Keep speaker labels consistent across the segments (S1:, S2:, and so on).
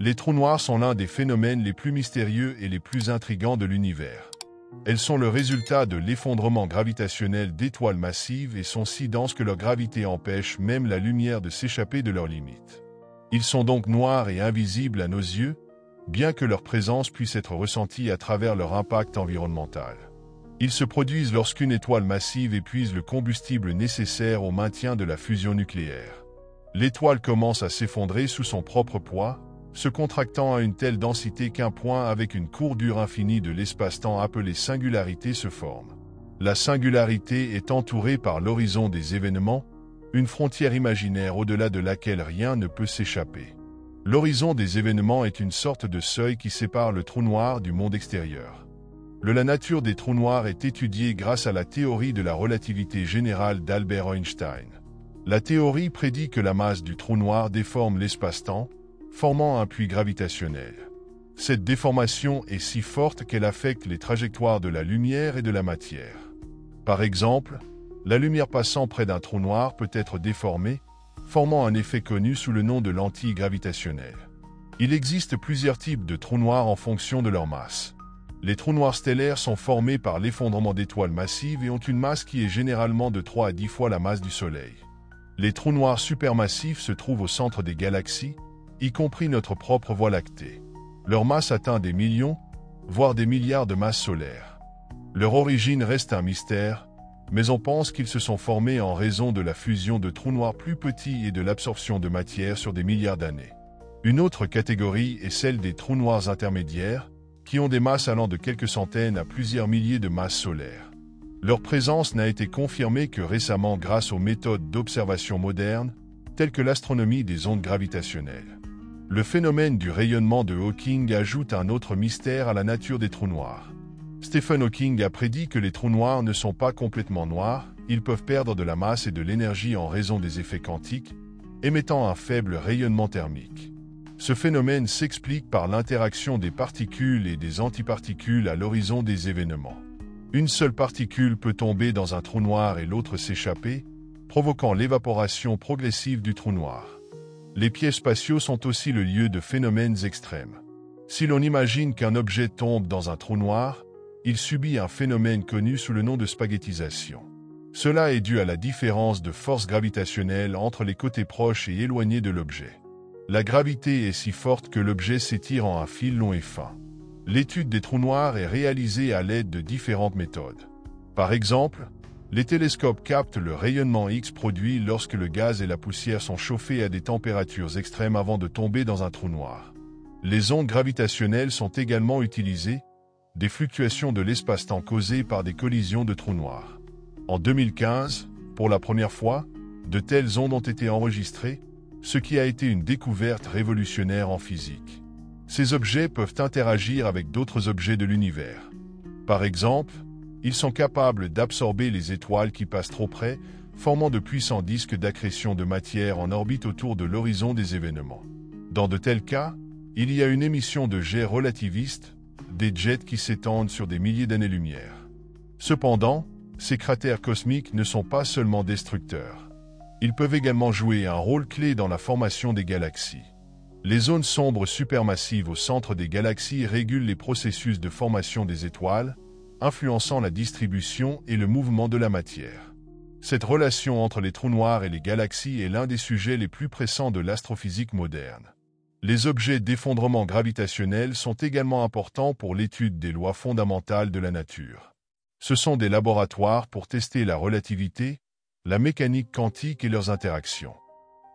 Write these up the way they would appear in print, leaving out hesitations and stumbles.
S1: Les trous noirs sont l'un des phénomènes les plus mystérieux et les plus intrigants de l'univers. Elles sont le résultat de l'effondrement gravitationnel d'étoiles massives et sont si denses que leur gravité empêche même la lumière de s'échapper de leurs limites. Ils sont donc noirs et invisibles à nos yeux, bien que leur présence puisse être ressentie à travers leur impact environnemental. Ils se produisent lorsqu'une étoile massive épuise le combustible nécessaire au maintien de la fusion nucléaire. L'étoile commence à s'effondrer sous son propre poids, se contractant à une telle densité qu'un point avec une courbure infinie de l'espace-temps appelé singularité se forme. La singularité est entourée par l'horizon des événements, une frontière imaginaire au-delà de laquelle rien ne peut s'échapper. L'horizon des événements est une sorte de seuil qui sépare le trou noir du monde extérieur. La nature des trous noirs est étudiée grâce à la théorie de la relativité générale d'Albert Einstein. La théorie prédit que la masse du trou noir déforme l'espace-temps, formant un puits gravitationnel. Cette déformation est si forte qu'elle affecte les trajectoires de la lumière et de la matière. Par exemple, la lumière passant près d'un trou noir peut être déformée, formant un effet connu sous le nom de lentille gravitationnelle. Il existe plusieurs types de trous noirs en fonction de leur masse. Les trous noirs stellaires sont formés par l'effondrement d'étoiles massives et ont une masse qui est généralement de 3 à 10 fois la masse du Soleil. Les trous noirs supermassifs se trouvent au centre des galaxies, y compris notre propre Voie lactée. Leur masse atteint des millions, voire des milliards de masses solaires. Leur origine reste un mystère, mais on pense qu'ils se sont formés en raison de la fusion de trous noirs plus petits et de l'absorption de matière sur des milliards d'années. Une autre catégorie est celle des trous noirs intermédiaires, qui ont des masses allant de quelques centaines à plusieurs milliers de masses solaires. Leur présence n'a été confirmée que récemment grâce aux méthodes d'observation modernes, telles que l'astronomie des ondes gravitationnelles. Le phénomène du rayonnement de Hawking ajoute un autre mystère à la nature des trous noirs. Stephen Hawking a prédit que les trous noirs ne sont pas complètement noirs, ils peuvent perdre de la masse et de l'énergie en raison des effets quantiques, émettant un faible rayonnement thermique. Ce phénomène s'explique par l'interaction des particules et des antiparticules à l'horizon des événements. Une seule particule peut tomber dans un trou noir et l'autre s'échapper, provoquant l'évaporation progressive du trou noir. Les pièges spatiaux sont aussi le lieu de phénomènes extrêmes. Si l'on imagine qu'un objet tombe dans un trou noir, il subit un phénomène connu sous le nom de spaghettisation. Cela est dû à la différence de force gravitationnelle entre les côtés proches et éloignés de l'objet. La gravité est si forte que l'objet s'étire en un fil long et fin. L'étude des trous noirs est réalisée à l'aide de différentes méthodes. Par exemple, les télescopes captent le rayonnement X produit lorsque le gaz et la poussière sont chauffés à des températures extrêmes avant de tomber dans un trou noir. Les ondes gravitationnelles sont également utilisées, des fluctuations de l'espace-temps causées par des collisions de trous noirs. En 2015, pour la première fois, de telles ondes ont été enregistrées, ce qui a été une découverte révolutionnaire en physique. Ces objets peuvent interagir avec d'autres objets de l'univers. Par exemple, ils sont capables d'absorber les étoiles qui passent trop près, formant de puissants disques d'accrétion de matière en orbite autour de l'horizon des événements. Dans de tels cas, il y a une émission de jets relativistes, des jets qui s'étendent sur des milliers d'années-lumière. Cependant, ces cratères cosmiques ne sont pas seulement destructeurs. Ils peuvent également jouer un rôle clé dans la formation des galaxies. Les zones sombres supermassives au centre des galaxies régulent les processus de formation des étoiles, influençant la distribution et le mouvement de la matière. Cette relation entre les trous noirs et les galaxies est l'un des sujets les plus pressants de l'astrophysique moderne. Les objets d'effondrement gravitationnel sont également importants pour l'étude des lois fondamentales de la nature. Ce sont des laboratoires pour tester la relativité, la mécanique quantique et leurs interactions.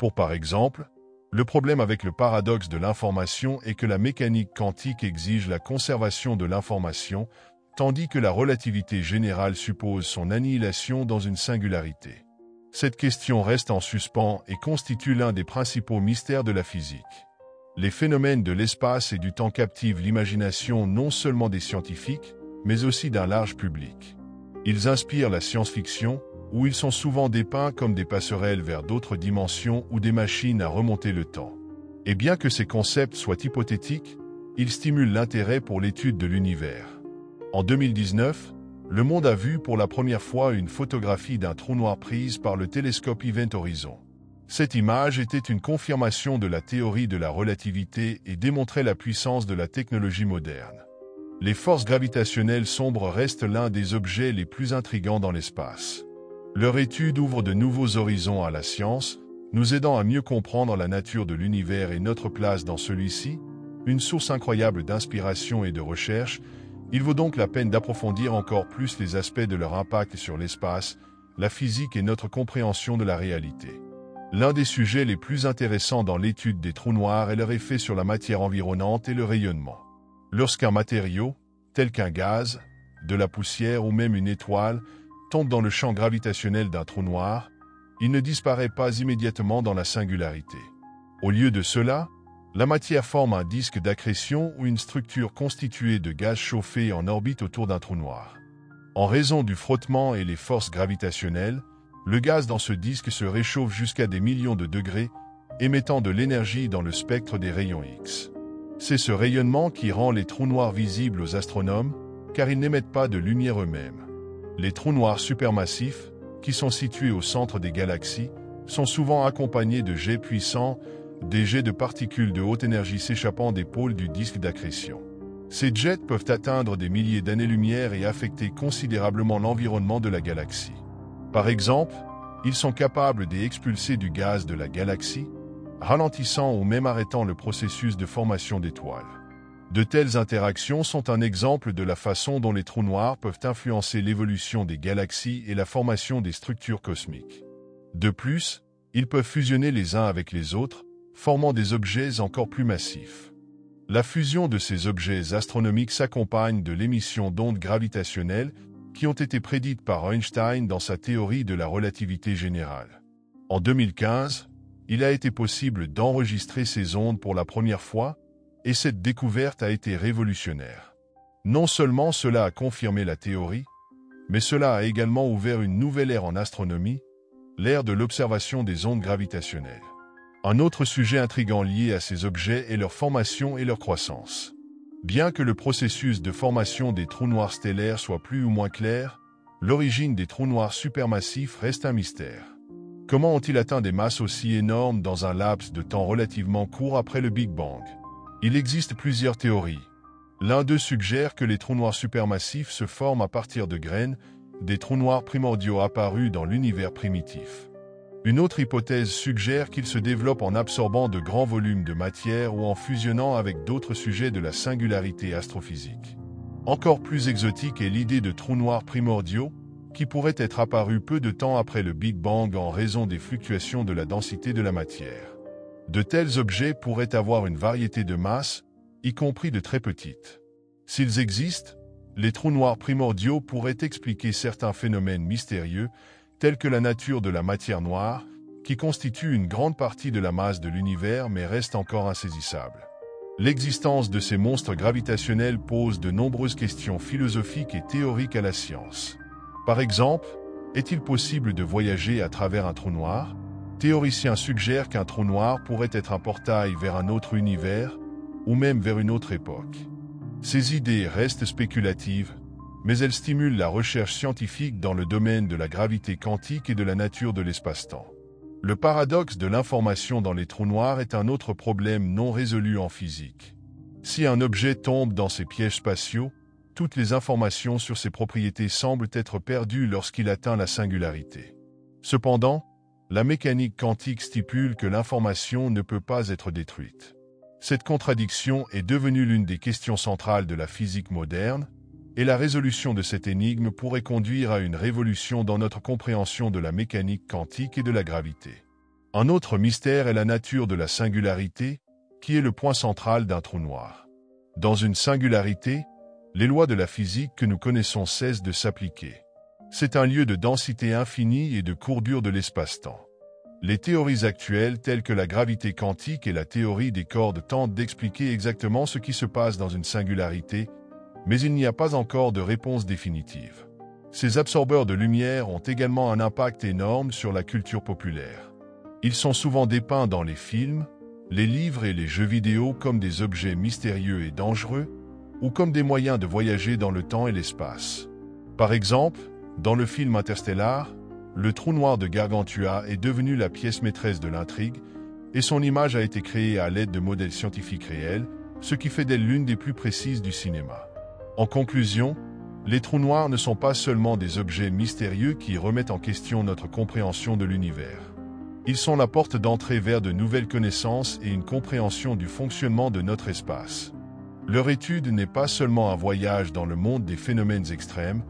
S1: Pour par exemple, le problème avec le paradoxe de l'information est que la mécanique quantique exige la conservation de l'information, tandis que la relativité générale suppose son annihilation dans une singularité. Cette question reste en suspens et constitue l'un des principaux mystères de la physique. Les phénomènes de l'espace et du temps captivent l'imagination non seulement des scientifiques, mais aussi d'un large public. Ils inspirent la science-fiction, où ils sont souvent dépeints comme des passerelles vers d'autres dimensions ou des machines à remonter le temps. Et bien que ces concepts soient hypothétiques, ils stimulent l'intérêt pour l'étude de l'univers. En 2019, le monde a vu pour la première fois une photographie d'un trou noir prise par le télescope Event Horizon. Cette image était une confirmation de la théorie de la relativité et démontrait la puissance de la technologie moderne. Les forces gravitationnelles sombres restent l'un des objets les plus intrigants dans l'espace. Leur étude ouvre de nouveaux horizons à la science, nous aidant à mieux comprendre la nature de l'univers et notre place dans celui-ci, une source incroyable d'inspiration et de recherche. Il vaut donc la peine d'approfondir encore plus les aspects de leur impact sur l'espace, la physique et notre compréhension de la réalité. L'un des sujets les plus intéressants dans l'étude des trous noirs est leur effet sur la matière environnante et le rayonnement. Lorsqu'un matériau, tel qu'un gaz, de la poussière ou même une étoile, tombe dans le champ gravitationnel d'un trou noir, il ne disparaît pas immédiatement dans la singularité. Au lieu de cela, la matière forme un disque d'accrétion ou une structure constituée de gaz chauffés en orbite autour d'un trou noir. En raison du frottement et les forces gravitationnelles, le gaz dans ce disque se réchauffe jusqu'à des millions de degrés, émettant de l'énergie dans le spectre des rayons X. C'est ce rayonnement qui rend les trous noirs visibles aux astronomes, car ils n'émettent pas de lumière eux-mêmes. Les trous noirs supermassifs, qui sont situés au centre des galaxies, sont souvent accompagnés de jets puissants, des jets de particules de haute énergie s'échappant des pôles du disque d'accrétion. Ces jets peuvent atteindre des milliers d'années-lumière et affecter considérablement l'environnement de la galaxie. Par exemple, ils sont capables d'expulser du gaz de la galaxie, ralentissant ou même arrêtant le processus de formation d'étoiles. De telles interactions sont un exemple de la façon dont les trous noirs peuvent influencer l'évolution des galaxies et la formation des structures cosmiques. De plus, ils peuvent fusionner les uns avec les autres, formant des objets encore plus massifs. La fusion de ces objets astronomiques s'accompagne de l'émission d'ondes gravitationnelles qui ont été prédites par Einstein dans sa théorie de la relativité générale. En 2015, il a été possible d'enregistrer ces ondes pour la première fois, et cette découverte a été révolutionnaire. Non seulement cela a confirmé la théorie, mais cela a également ouvert une nouvelle ère en astronomie, l'ère de l'observation des ondes gravitationnelles. Un autre sujet intrigant lié à ces objets est leur formation et leur croissance. Bien que le processus de formation des trous noirs stellaires soit plus ou moins clair, l'origine des trous noirs supermassifs reste un mystère. Comment ont-ils atteint des masses aussi énormes dans un laps de temps relativement court après le Big Bang? Il existe plusieurs théories. L'un d'eux suggère que les trous noirs supermassifs se forment à partir de graines, des trous noirs primordiaux apparus dans l'univers primitif. Une autre hypothèse suggère qu'ils se développent en absorbant de grands volumes de matière ou en fusionnant avec d'autres sujets de la singularité astrophysique. Encore plus exotique est l'idée de trous noirs primordiaux, qui pourraient être apparus peu de temps après le Big Bang en raison des fluctuations de la densité de la matière. De tels objets pourraient avoir une variété de masses, y compris de très petites. S'ils existent, les trous noirs primordiaux pourraient expliquer certains phénomènes mystérieux, tels que la nature de la matière noire, qui constitue une grande partie de la masse de l'univers mais reste encore insaisissable. L'existence de ces monstres gravitationnels pose de nombreuses questions philosophiques et théoriques à la science. Par exemple, est-il possible de voyager à travers un trou noir? Théoriciens suggèrent qu'un trou noir pourrait être un portail vers un autre univers, ou même vers une autre époque. Ces idées restent spéculatives, mais elles stimulent la recherche scientifique dans le domaine de la gravité quantique et de la nature de l'espace-temps. Le paradoxe de l'information dans les trous noirs est un autre problème non résolu en physique. Si un objet tombe dans ces pièges spatiaux, toutes les informations sur ses propriétés semblent être perdues lorsqu'il atteint la singularité. Cependant, la mécanique quantique stipule que l'information ne peut pas être détruite. Cette contradiction est devenue l'une des questions centrales de la physique moderne, et la résolution de cette énigme pourrait conduire à une révolution dans notre compréhension de la mécanique quantique et de la gravité. Un autre mystère est la nature de la singularité, qui est le point central d'un trou noir. Dans une singularité, les lois de la physique que nous connaissons cessent de s'appliquer. C'est un lieu de densité infinie et de courbure de l'espace-temps. Les théories actuelles telles que la gravité quantique et la théorie des cordes tentent d'expliquer exactement ce qui se passe dans une singularité, mais il n'y a pas encore de réponse définitive. Ces absorbeurs de lumière ont également un impact énorme sur la culture populaire. Ils sont souvent dépeints dans les films, les livres et les jeux vidéo comme des objets mystérieux et dangereux, ou comme des moyens de voyager dans le temps et l'espace. Par exemple, dans le film Interstellar, le trou noir de Gargantua est devenu la pièce maîtresse de l'intrigue, et son image a été créée à l'aide de modèles scientifiques réels, ce qui fait d'elle l'une des plus précises du cinéma. En conclusion, les trous noirs ne sont pas seulement des objets mystérieux qui remettent en question notre compréhension de l'univers. Ils sont la porte d'entrée vers de nouvelles connaissances et une compréhension du fonctionnement de notre espace. Leur étude n'est pas seulement un voyage dans le monde des phénomènes extrêmes,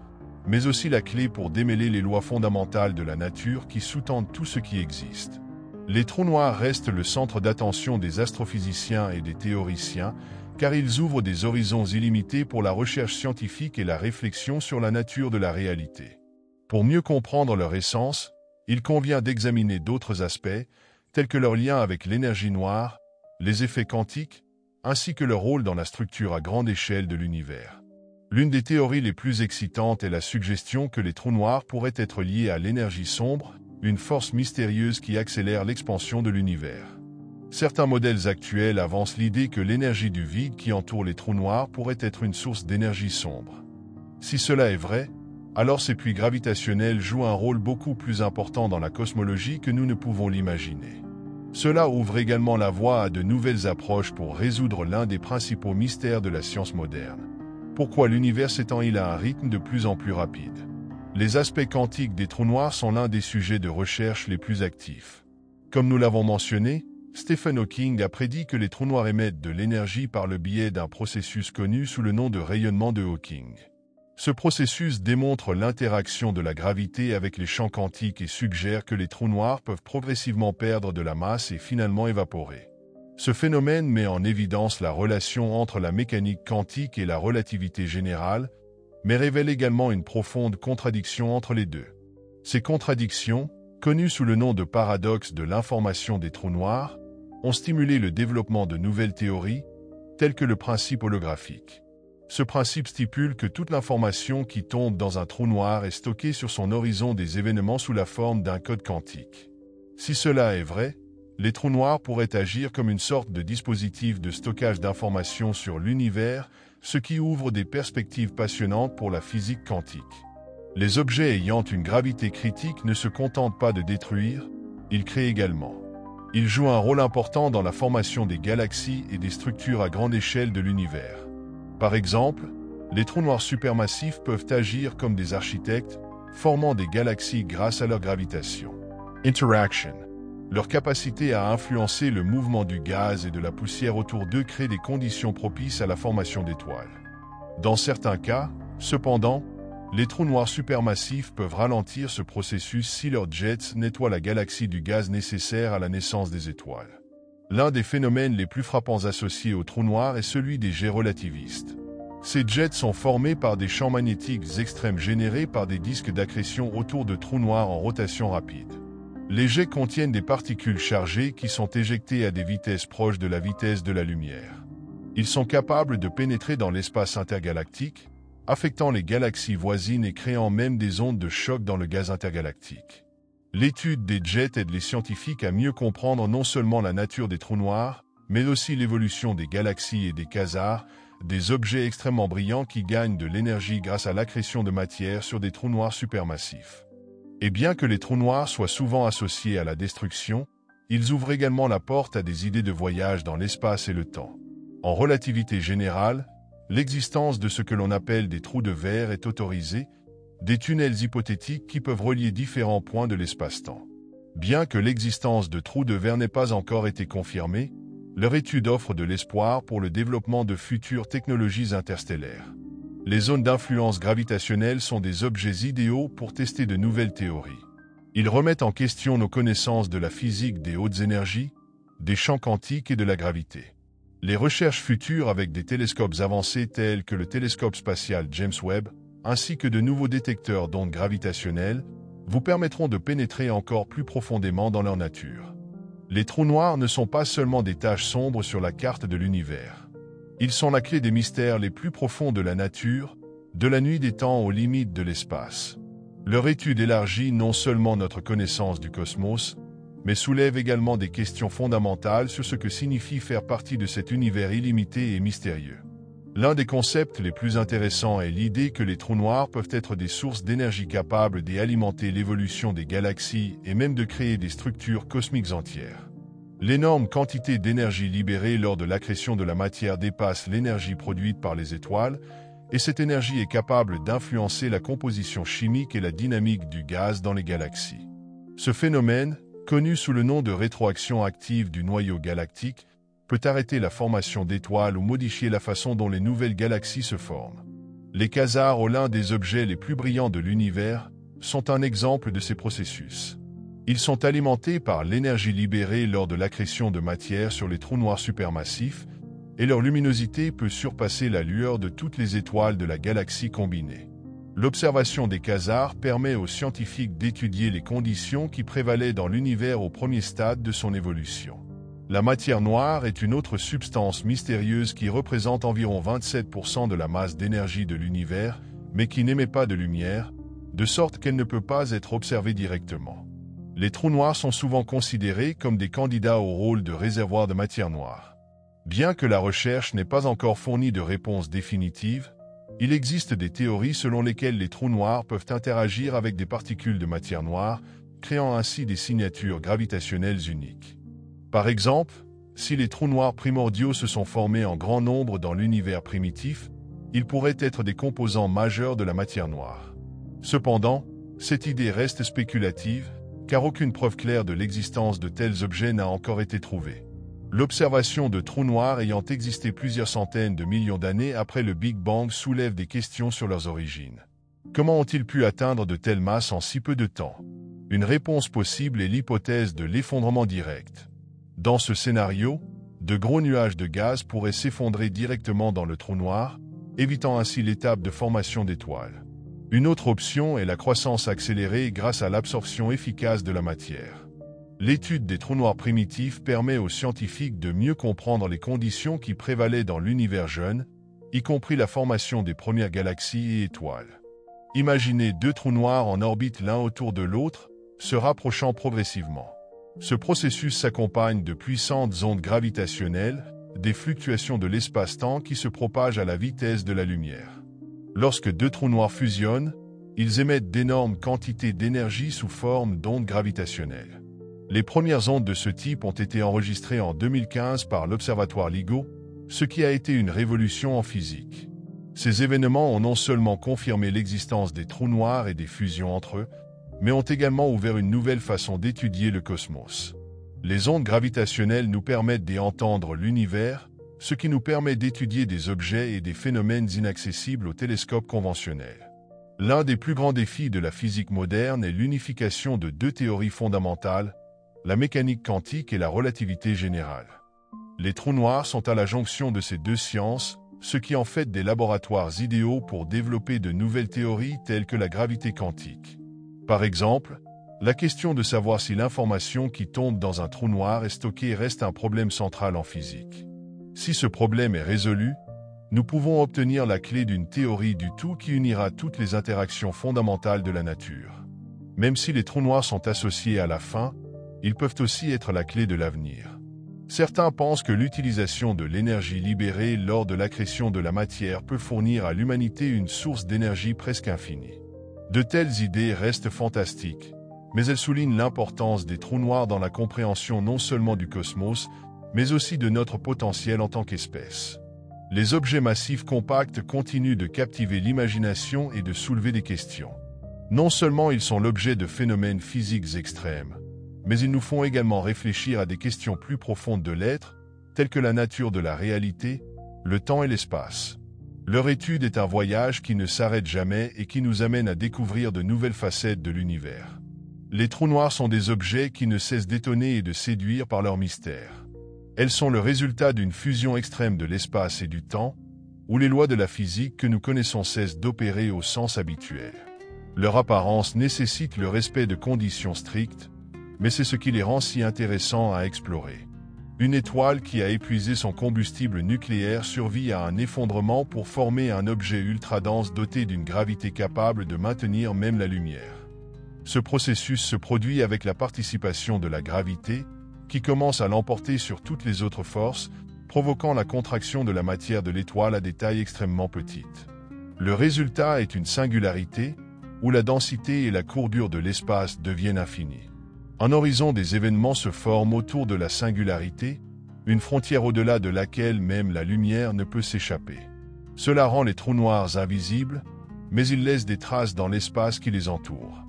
S1: mais aussi la clé pour démêler les lois fondamentales de la nature qui sous-tendent tout ce qui existe. Les trous noirs restent le centre d'attention des astrophysiciens et des théoriciens, car ils ouvrent des horizons illimités pour la recherche scientifique et la réflexion sur la nature de la réalité. Pour mieux comprendre leur essence, il convient d'examiner d'autres aspects, tels que leur lien avec l'énergie noire, les effets quantiques, ainsi que leur rôle dans la structure à grande échelle de l'univers. L'une des théories les plus excitantes est la suggestion que les trous noirs pourraient être liés à l'énergie sombre, une force mystérieuse qui accélère l'expansion de l'univers. Certains modèles actuels avancent l'idée que l'énergie du vide qui entoure les trous noirs pourrait être une source d'énergie sombre. Si cela est vrai, alors ces puits gravitationnels jouent un rôle beaucoup plus important dans la cosmologie que nous ne pouvons l'imaginer. Cela ouvre également la voie à de nouvelles approches pour résoudre l'un des principaux mystères de la science moderne. Pourquoi l'univers s'étend-il à un rythme de plus en plus rapide? Les aspects quantiques des trous noirs sont l'un des sujets de recherche les plus actifs. Comme nous l'avons mentionné, Stephen Hawking a prédit que les trous noirs émettent de l'énergie par le biais d'un processus connu sous le nom de rayonnement de Hawking. Ce processus démontre l'interaction de la gravité avec les champs quantiques et suggère que les trous noirs peuvent progressivement perdre de la masse et finalement évaporer. Ce phénomène met en évidence la relation entre la mécanique quantique et la relativité générale, mais révèle également une profonde contradiction entre les deux. Ces contradictions, connues sous le nom de paradoxe de l'information des trous noirs, ont stimulé le développement de nouvelles théories, telles que le principe holographique. Ce principe stipule que toute l'information qui tombe dans un trou noir est stockée sur son horizon des événements sous la forme d'un code quantique. Si cela est vrai, les trous noirs pourraient agir comme une sorte de dispositif de stockage d'informations sur l'univers, ce qui ouvre des perspectives passionnantes pour la physique quantique. Les objets ayant une gravité critique ne se contentent pas de détruire, ils créent également. Ils jouent un rôle important dans la formation des galaxies et des structures à grande échelle de l'univers. Par exemple, les trous noirs supermassifs peuvent agir comme des architectes, formant des galaxies grâce à leur gravitation. Interaction. Leur capacité à influencer le mouvement du gaz et de la poussière autour d'eux crée des conditions propices à la formation d'étoiles. Dans certains cas, cependant, les trous noirs supermassifs peuvent ralentir ce processus si leurs jets nettoient la galaxie du gaz nécessaire à la naissance des étoiles. L'un des phénomènes les plus frappants associés aux trous noirs est celui des jets relativistes. Ces jets sont formés par des champs magnétiques extrêmes générés par des disques d'accrétion autour de trous noirs en rotation rapide. Les jets contiennent des particules chargées qui sont éjectées à des vitesses proches de la vitesse de la lumière. Ils sont capables de pénétrer dans l'espace intergalactique, affectant les galaxies voisines et créant même des ondes de choc dans le gaz intergalactique. L'étude des jets aide les scientifiques à mieux comprendre non seulement la nature des trous noirs, mais aussi l'évolution des galaxies et des quasars, des objets extrêmement brillants qui gagnent de l'énergie grâce à l'accrétion de matière sur des trous noirs supermassifs. Et bien que les trous noirs soient souvent associés à la destruction, ils ouvrent également la porte à des idées de voyage dans l'espace et le temps. En relativité générale, l'existence de ce que l'on appelle des trous de verre est autorisée, des tunnels hypothétiques qui peuvent relier différents points de l'espace-temps. Bien que l'existence de trous de verre n'ait pas encore été confirmée, leur étude offre de l'espoir pour le développement de futures technologies interstellaires. Les zones d'influence gravitationnelle sont des objets idéaux pour tester de nouvelles théories. Ils remettent en question nos connaissances de la physique des hautes énergies, des champs quantiques et de la gravité. Les recherches futures avec des télescopes avancés tels que le télescope spatial James Webb, ainsi que de nouveaux détecteurs d'ondes gravitationnelles, vous permettront de pénétrer encore plus profondément dans leur nature. Les trous noirs ne sont pas seulement des taches sombres sur la carte de l'univers. Ils sont la clé des mystères les plus profonds de la nature, de la nuit des temps aux limites de l'espace. Leur étude élargit non seulement notre connaissance du cosmos, mais soulève également des questions fondamentales sur ce que signifie faire partie de cet univers illimité et mystérieux. L'un des concepts les plus intéressants est l'idée que les trous noirs peuvent être des sources d'énergie capables d'alimenter l'évolution des galaxies et même de créer des structures cosmiques entières. L'énorme quantité d'énergie libérée lors de l'accrétion de la matière dépasse l'énergie produite par les étoiles, et cette énergie est capable d'influencer la composition chimique et la dynamique du gaz dans les galaxies. Ce phénomène, connu sous le nom de rétroaction active du noyau galactique, peut arrêter la formation d'étoiles ou modifier la façon dont les nouvelles galaxies se forment. Les quasars, l'un des objets les plus brillants de l'univers, sont un exemple de ces processus. Ils sont alimentés par l'énergie libérée lors de l'accrétion de matière sur les trous noirs supermassifs, et leur luminosité peut surpasser la lueur de toutes les étoiles de la galaxie combinée. L'observation des quasars permet aux scientifiques d'étudier les conditions qui prévalaient dans l'univers au premier stade de son évolution. La matière noire est une autre substance mystérieuse qui représente environ 27% de la masse d'énergie de l'univers, mais qui n'émet pas de lumière, de sorte qu'elle ne peut pas être observée directement. Les trous noirs sont souvent considérés comme des candidats au rôle de réservoir de matière noire. Bien que la recherche n'ait pas encore fourni de réponse définitive, il existe des théories selon lesquelles les trous noirs peuvent interagir avec des particules de matière noire, créant ainsi des signatures gravitationnelles uniques. Par exemple, si les trous noirs primordiaux se sont formés en grand nombre dans l'univers primitif, ils pourraient être des composants majeurs de la matière noire. Cependant, cette idée reste spéculative, car aucune preuve claire de l'existence de tels objets n'a encore été trouvée. L'observation de trous noirs ayant existé plusieurs centaines de millions d'années après le Big Bang soulève des questions sur leurs origines. Comment ont-ils pu atteindre de telles masses en si peu de temps? Une réponse possible est l'hypothèse de l'effondrement direct. Dans ce scénario, de gros nuages de gaz pourraient s'effondrer directement dans le trou noir, évitant ainsi l'étape de formation d'étoiles. Une autre option est la croissance accélérée grâce à l'absorption efficace de la matière. L'étude des trous noirs primitifs permet aux scientifiques de mieux comprendre les conditions qui prévalaient dans l'univers jeune, y compris la formation des premières galaxies et étoiles. Imaginez deux trous noirs en orbite l'un autour de l'autre, se rapprochant progressivement. Ce processus s'accompagne de puissantes ondes gravitationnelles, des fluctuations de l'espace-temps qui se propagent à la vitesse de la lumière. Lorsque deux trous noirs fusionnent, ils émettent d'énormes quantités d'énergie sous forme d'ondes gravitationnelles. Les premières ondes de ce type ont été enregistrées en 2015 par l'Observatoire LIGO, ce qui a été une révolution en physique. Ces événements ont non seulement confirmé l'existence des trous noirs et des fusions entre eux, mais ont également ouvert une nouvelle façon d'étudier le cosmos. Les ondes gravitationnelles nous permettent d'entendre l'univers, ce qui nous permet d'étudier des objets et des phénomènes inaccessibles au télescope conventionnel. L'un des plus grands défis de la physique moderne est l'unification de deux théories fondamentales, la mécanique quantique et la relativité générale. Les trous noirs sont à la jonction de ces deux sciences, ce qui en fait des laboratoires idéaux pour développer de nouvelles théories telles que la gravité quantique. Par exemple, la question de savoir si l'information qui tombe dans un trou noir est stockée reste un problème central en physique. Si ce problème est résolu, nous pouvons obtenir la clé d'une théorie du tout qui unira toutes les interactions fondamentales de la nature. Même si les trous noirs sont associés à la fin, ils peuvent aussi être la clé de l'avenir. Certains pensent que l'utilisation de l'énergie libérée lors de l'accrétion de la matière peut fournir à l'humanité une source d'énergie presque infinie. De telles idées restent fantastiques, mais elles soulignent l'importance des trous noirs dans la compréhension non seulement du cosmos, mais aussi de notre potentiel en tant qu'espèce. Les objets massifs compacts continuent de captiver l'imagination et de soulever des questions. Non seulement ils sont l'objet de phénomènes physiques extrêmes, mais ils nous font également réfléchir à des questions plus profondes de l'être, telles que la nature de la réalité, le temps et l'espace. Leur étude est un voyage qui ne s'arrête jamais et qui nous amène à découvrir de nouvelles facettes de l'univers. Les trous noirs sont des objets qui ne cessent d'étonner et de séduire par leur mystère. Elles sont le résultat d'une fusion extrême de l'espace et du temps, où les lois de la physique que nous connaissons cessent d'opérer au sens habituel. Leur apparence nécessite le respect de conditions strictes, mais c'est ce qui les rend si intéressants à explorer. Une étoile qui a épuisé son combustible nucléaire survit à un effondrement pour former un objet ultra-dense doté d'une gravité capable de maintenir même la lumière. Ce processus se produit avec la participation de la gravité, qui commence à l'emporter sur toutes les autres forces, provoquant la contraction de la matière de l'étoile à des tailles extrêmement petites. Le résultat est une singularité, où la densité et la courbure de l'espace deviennent infinies. Un horizon des événements se forme autour de la singularité, une frontière au-delà de laquelle même la lumière ne peut s'échapper. Cela rend les trous noirs invisibles, mais ils laissent des traces dans l'espace qui les entoure.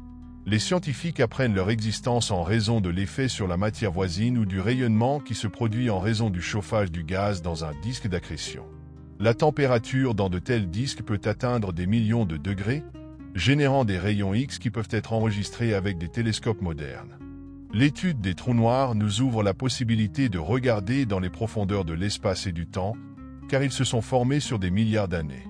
S1: Les scientifiques apprennent leur existence en raison de l'effet sur la matière voisine ou du rayonnement qui se produit en raison du chauffage du gaz dans un disque d'accrétion. La température dans de tels disques peut atteindre des millions de degrés, générant des rayons X qui peuvent être enregistrés avec des télescopes modernes. L'étude des trous noirs nous ouvre la possibilité de regarder dans les profondeurs de l'espace et du temps, car ils se sont formés sur des milliards d'années.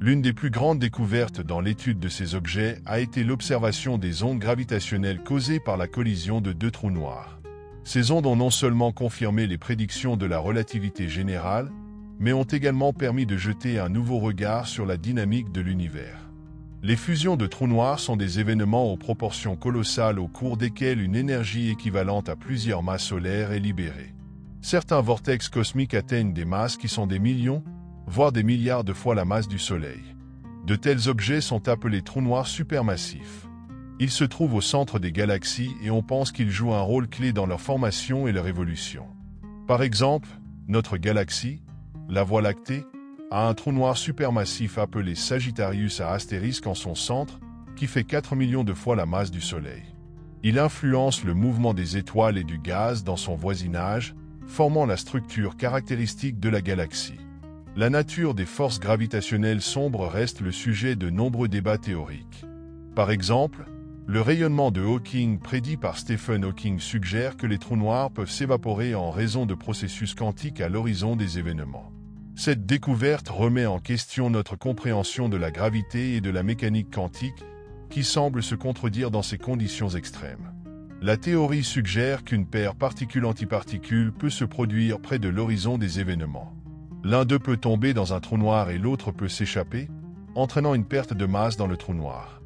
S1: L'une des plus grandes découvertes dans l'étude de ces objets a été l'observation des ondes gravitationnelles causées par la collision de deux trous noirs. Ces ondes ont non seulement confirmé les prédictions de la relativité générale, mais ont également permis de jeter un nouveau regard sur la dynamique de l'univers. Les fusions de trous noirs sont des événements aux proportions colossales au cours desquels une énergie équivalente à plusieurs masses solaires est libérée. Certains vortex cosmiques atteignent des masses qui sont des millions, voire des milliards de fois la masse du Soleil. De tels objets sont appelés trous noirs supermassifs. Ils se trouvent au centre des galaxies et on pense qu'ils jouent un rôle clé dans leur formation et leur évolution. Par exemple, notre galaxie, la Voie lactée, a un trou noir supermassif appelé Sagittarius à astérisque en son centre, qui fait 4 millions de fois la masse du Soleil. Il influence le mouvement des étoiles et du gaz dans son voisinage, formant la structure caractéristique de la galaxie. La nature des forces gravitationnelles sombres reste le sujet de nombreux débats théoriques. Par exemple, le rayonnement de Hawking prédit par Stephen Hawking suggère que les trous noirs peuvent s'évaporer en raison de processus quantiques à l'horizon des événements. Cette découverte remet en question notre compréhension de la gravité et de la mécanique quantique, qui semblent se contredire dans ces conditions extrêmes. La théorie suggère qu'une paire particule-antiparticule peut se produire près de l'horizon des événements. L'un d'eux peut tomber dans un trou noir et l'autre peut s'échapper, entraînant une perte de masse dans le trou noir.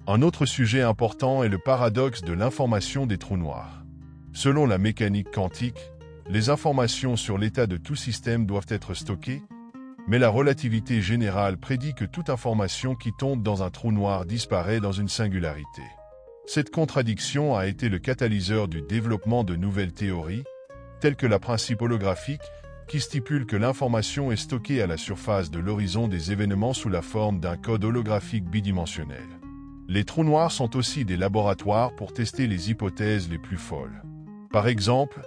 S1: Un autre sujet important est le paradoxe de l'information des trous noirs. Selon la mécanique quantique, les informations sur l'état de tout système doivent être stockées, mais la relativité générale prédit que toute information qui tombe dans un trou noir disparaît dans une singularité. Cette contradiction a été le catalyseur du développement de nouvelles théories, telles que la principe holographique, qui stipule que l'information est stockée à la surface de l'horizon des événements sous la forme d'un code holographique bidimensionnel. Les trous noirs sont aussi des laboratoires pour tester les hypothèses les plus folles. Par exemple,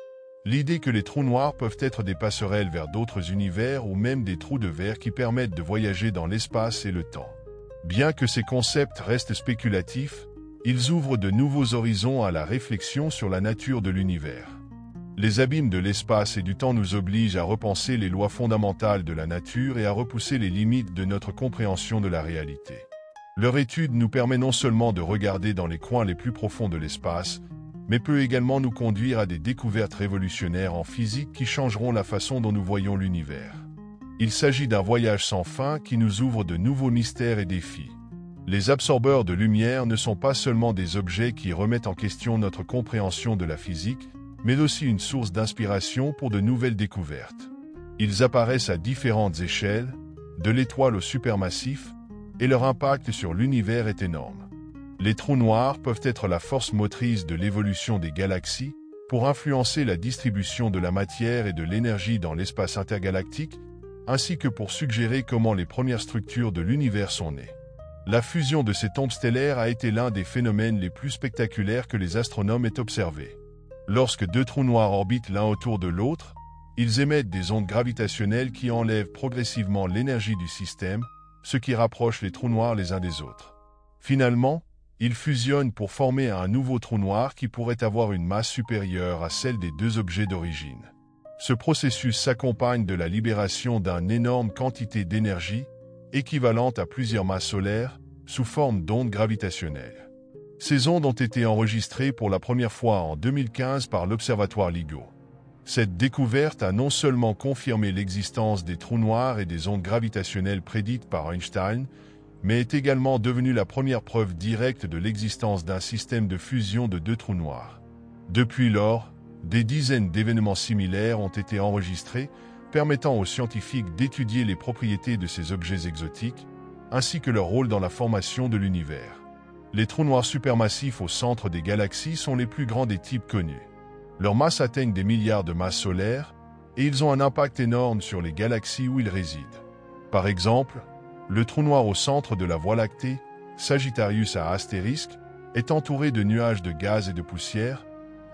S1: l'idée que les trous noirs peuvent être des passerelles vers d'autres univers ou même des trous de verre qui permettent de voyager dans l'espace et le temps. Bien que ces concepts restent spéculatifs, ils ouvrent de nouveaux horizons à la réflexion sur la nature de l'univers. Les abîmes de l'espace et du temps nous obligent à repenser les lois fondamentales de la nature et à repousser les limites de notre compréhension de la réalité. Leur étude nous permet non seulement de regarder dans les coins les plus profonds de l'espace, mais peut également nous conduire à des découvertes révolutionnaires en physique qui changeront la façon dont nous voyons l'univers. Il s'agit d'un voyage sans fin qui nous ouvre de nouveaux mystères et défis. Les absorbeurs de lumière ne sont pas seulement des objets qui remettent en question notre compréhension de la physique, mais aussi une source d'inspiration pour de nouvelles découvertes. Ils apparaissent à différentes échelles, de l'étoile au supermassif, et leur impact sur l'univers est énorme. Les trous noirs peuvent être la force motrice de l'évolution des galaxies pour influencer la distribution de la matière et de l'énergie dans l'espace intergalactique, ainsi que pour suggérer comment les premières structures de l'univers sont nées. La fusion de ces tombes stellaires a été l'un des phénomènes les plus spectaculaires que les astronomes aient observés. Lorsque deux trous noirs orbitent l'un autour de l'autre, ils émettent des ondes gravitationnelles qui enlèvent progressivement l'énergie du système, ce qui rapproche les trous noirs les uns des autres. Finalement, ils fusionnent pour former un nouveau trou noir qui pourrait avoir une masse supérieure à celle des deux objets d'origine. Ce processus s'accompagne de la libération d'une énorme quantité d'énergie, équivalente à plusieurs masses solaires, sous forme d'ondes gravitationnelles. Ces ondes ont été enregistrées pour la première fois en 2015 par l'Observatoire LIGO. Cette découverte a non seulement confirmé l'existence des trous noirs et des ondes gravitationnelles prédites par Einstein, mais est également devenue la première preuve directe de l'existence d'un système de fusion de deux trous noirs. Depuis lors, des dizaines d'événements similaires ont été enregistrés, permettant aux scientifiques d'étudier les propriétés de ces objets exotiques, ainsi que leur rôle dans la formation de l'univers. Les trous noirs supermassifs au centre des galaxies sont les plus grands des types connus. Leur masse atteigne des milliards de masses solaires, et ils ont un impact énorme sur les galaxies où ils résident. Par exemple, le trou noir au centre de la Voie lactée, Sagittarius à astérisque, est entouré de nuages de gaz et de poussière,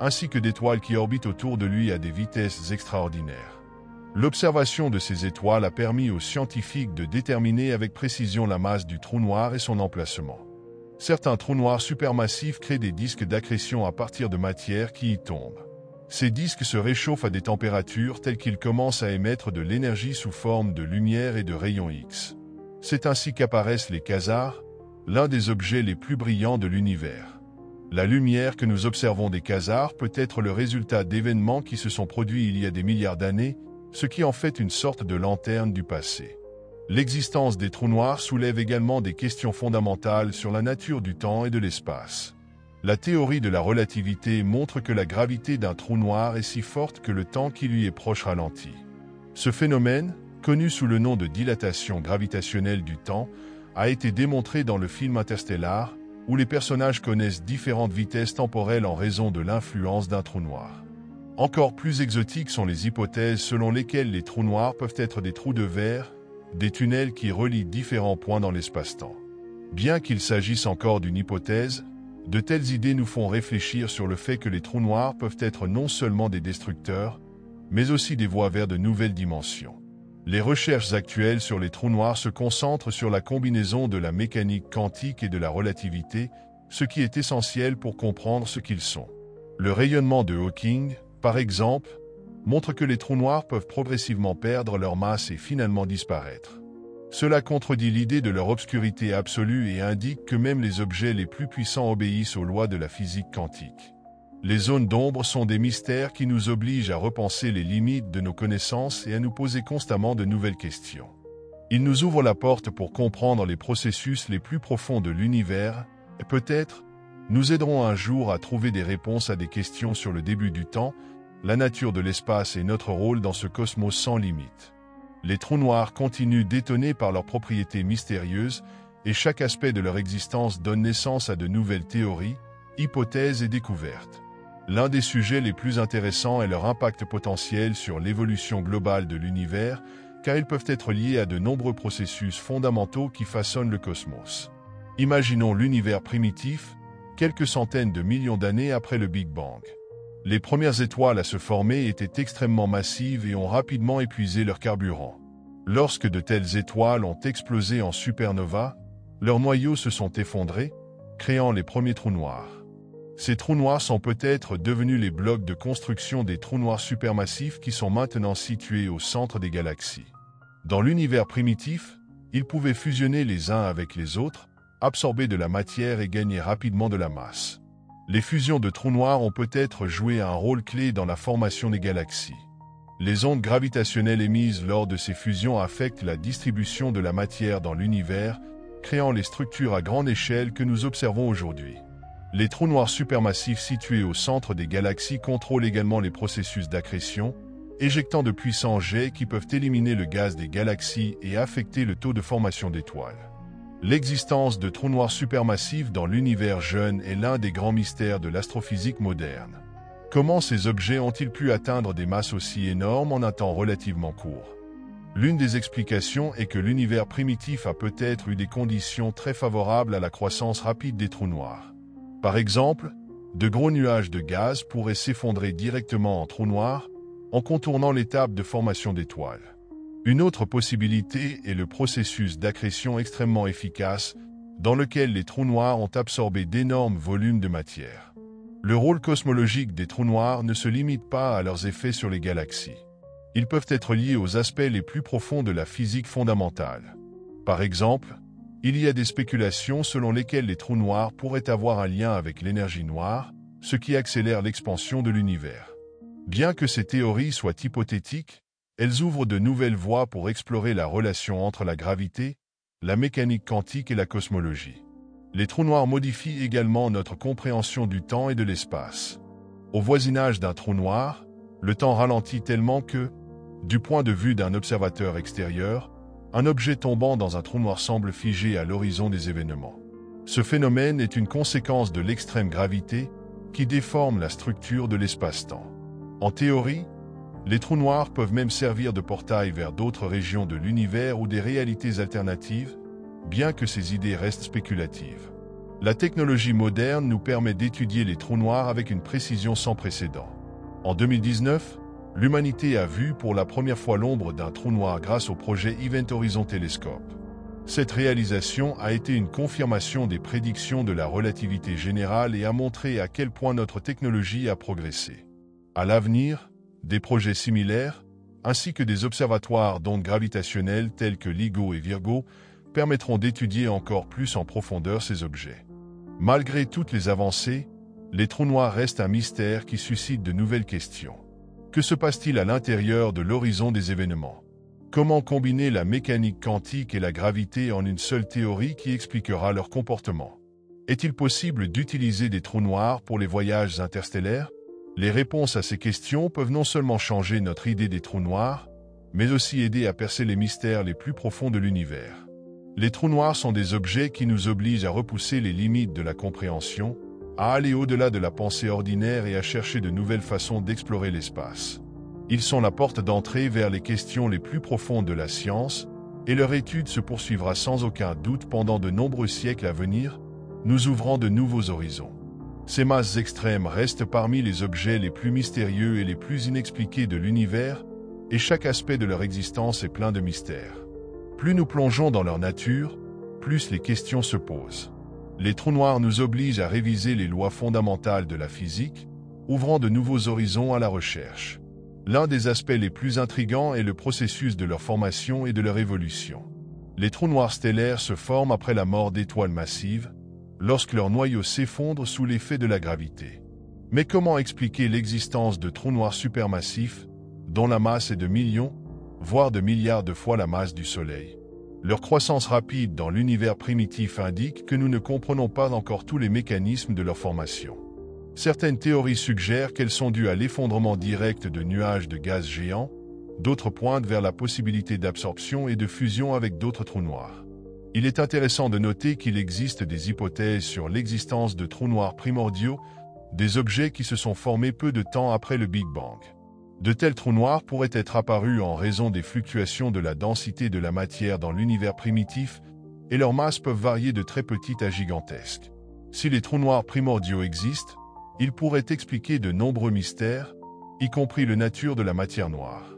S1: ainsi que d'étoiles qui orbitent autour de lui à des vitesses extraordinaires. L'observation de ces étoiles a permis aux scientifiques de déterminer avec précision la masse du trou noir et son emplacement. Certains trous noirs supermassifs créent des disques d'accrétion à partir de matière qui y tombe. Ces disques se réchauffent à des températures telles qu'ils commencent à émettre de l'énergie sous forme de lumière et de rayons X. C'est ainsi qu'apparaissent les quasars, l'un des objets les plus brillants de l'univers. La lumière que nous observons des quasars peut être le résultat d'événements qui se sont produits il y a des milliards d'années, ce qui en fait une sorte de lanterne du passé. L'existence des trous noirs soulève également des questions fondamentales sur la nature du temps et de l'espace. La théorie de la relativité montre que la gravité d'un trou noir est si forte que le temps qui lui est proche ralentit. Ce phénomène, connu sous le nom de dilatation gravitationnelle du temps, a été démontré dans le film Interstellar, où les personnages connaissent différentes vitesses temporelles en raison de l'influence d'un trou noir. Encore plus exotiques sont les hypothèses selon lesquelles les trous noirs peuvent être des trous de verre, des tunnels qui relient différents points dans l'espace-temps. Bien qu'il s'agisse encore d'une hypothèse, de telles idées nous font réfléchir sur le fait que les trous noirs peuvent être non seulement des destructeurs, mais aussi des voies vers de nouvelles dimensions. Les recherches actuelles sur les trous noirs se concentrent sur la combinaison de la mécanique quantique et de la relativité, ce qui est essentiel pour comprendre ce qu'ils sont. Le rayonnement de Hawking, par exemple, montre que les trous noirs peuvent progressivement perdre leur masse et finalement disparaître. Cela contredit l'idée de leur obscurité absolue et indique que même les objets les plus puissants obéissent aux lois de la physique quantique. Les zones d'ombre sont des mystères qui nous obligent à repenser les limites de nos connaissances et à nous poser constamment de nouvelles questions. Ils nous ouvrent la porte pour comprendre les processus les plus profonds de l'univers et peut-être nous aideront un jour à trouver des réponses à des questions sur le début du temps, la nature de l'espace et notre rôle dans ce cosmos sans limite. Les trous noirs continuent d'étonner par leurs propriétés mystérieuses et chaque aspect de leur existence donne naissance à de nouvelles théories, hypothèses et découvertes. L'un des sujets les plus intéressants est leur impact potentiel sur l'évolution globale de l'univers, car ils peuvent être liés à de nombreux processus fondamentaux qui façonnent le cosmos. Imaginons l'univers primitif, quelques centaines de millions d'années après le Big Bang. Les premières étoiles à se former étaient extrêmement massives et ont rapidement épuisé leur carburant. Lorsque de telles étoiles ont explosé en supernova, leurs noyaux se sont effondrés, créant les premiers trous noirs. Ces trous noirs sont peut-être devenus les blocs de construction des trous noirs supermassifs qui sont maintenant situés au centre des galaxies. Dans l'univers primitif, ils pouvaient fusionner les uns avec les autres, absorber de la matière et gagner rapidement de la masse. Les fusions de trous noirs ont peut-être joué un rôle clé dans la formation des galaxies. Les ondes gravitationnelles émises lors de ces fusions affectent la distribution de la matière dans l'univers, créant les structures à grande échelle que nous observons aujourd'hui. Les trous noirs supermassifs situés au centre des galaxies contrôlent également les processus d'accrétion, éjectant de puissants jets qui peuvent éliminer le gaz des galaxies et affecter le taux de formation d'étoiles. L'existence de trous noirs supermassifs dans l'univers jeune est l'un des grands mystères de l'astrophysique moderne. Comment ces objets ont-ils pu atteindre des masses aussi énormes en un temps relativement court? L'une des explications est que l'univers primitif a peut-être eu des conditions très favorables à la croissance rapide des trous noirs. Par exemple, de gros nuages de gaz pourraient s'effondrer directement en trous noirs, en contournant l'étape de formation d'étoiles. Une autre possibilité est le processus d'accrétion extrêmement efficace, dans lequel les trous noirs ont absorbé d'énormes volumes de matière. Le rôle cosmologique des trous noirs ne se limite pas à leurs effets sur les galaxies. Ils peuvent être liés aux aspects les plus profonds de la physique fondamentale. Par exemple, il y a des spéculations selon lesquelles les trous noirs pourraient avoir un lien avec l'énergie noire, ce qui accélère l'expansion de l'univers. Bien que ces théories soient hypothétiques, elles ouvrent de nouvelles voies pour explorer la relation entre la gravité, la mécanique quantique et la cosmologie. Les trous noirs modifient également notre compréhension du temps et de l'espace. Au voisinage d'un trou noir, le temps ralentit tellement que, Du point de vue d'un observateur extérieur, un objet tombant dans un trou noir semble figé à l'horizon des événements. Ce phénomène est une conséquence de l'extrême gravité qui déforme la structure de l'espace-temps. En théorie, les trous noirs peuvent même servir de portail vers d'autres régions de l'univers ou des réalités alternatives, bien que ces idées restent spéculatives. La technologie moderne nous permet d'étudier les trous noirs avec une précision sans précédent. En 2019, l'humanité a vu pour la première fois l'ombre d'un trou noir grâce au projet Event Horizon Telescope. Cette réalisation a été une confirmation des prédictions de la relativité générale et a montré à quel point notre technologie a progressé. À l'avenir, des projets similaires, ainsi que des observatoires d'ondes gravitationnelles tels que LIGO et Virgo, permettront d'étudier encore plus en profondeur ces objets. Malgré toutes les avancées, les trous noirs restent un mystère qui suscite de nouvelles questions. Que se passe-t-il à l'intérieur de l'horizon des événements? Comment combiner la mécanique quantique et la gravité en une seule théorie qui expliquera leur comportement? Est-il possible d'utiliser des trous noirs pour les voyages interstellaires? Les réponses à ces questions peuvent non seulement changer notre idée des trous noirs, mais aussi aider à percer les mystères les plus profonds de l'univers. Les trous noirs sont des objets qui nous obligent à repousser les limites de la compréhension, à aller au-delà de la pensée ordinaire et à chercher de nouvelles façons d'explorer l'espace. Ils sont la porte d'entrée vers les questions les plus profondes de la science, et leur étude se poursuivra sans aucun doute pendant de nombreux siècles à venir, nous ouvrant de nouveaux horizons. Ces masses extrêmes restent parmi les objets les plus mystérieux et les plus inexpliqués de l'univers, et chaque aspect de leur existence est plein de mystères. Plus nous plongeons dans leur nature, plus les questions se posent. Les trous noirs nous obligent à réviser les lois fondamentales de la physique, ouvrant de nouveaux horizons à la recherche. L'un des aspects les plus intrigants est le processus de leur formation et de leur évolution. Les trous noirs stellaires se forment après la mort d'étoiles massives, lorsque leur noyau s'effondre sous l'effet de la gravité. Mais comment expliquer l'existence de trous noirs supermassifs, dont la masse est de millions, voire de milliards de fois la masse du Soleil? Leur croissance rapide dans l'univers primitif indique que nous ne comprenons pas encore tous les mécanismes de leur formation. Certaines théories suggèrent qu'elles sont dues à l'effondrement direct de nuages de gaz géants, d'autres pointent vers la possibilité d'absorption et de fusion avec d'autres trous noirs. Il est intéressant de noter qu'il existe des hypothèses sur l'existence de trous noirs primordiaux, des objets qui se sont formés peu de temps après le Big Bang. De tels trous noirs pourraient être apparus en raison des fluctuations de la densité de la matière dans l'univers primitif, et leurs masses peuvent varier de très petites à gigantesques. Si les trous noirs primordiaux existent, ils pourraient expliquer de nombreux mystères, y compris la nature de la matière noire.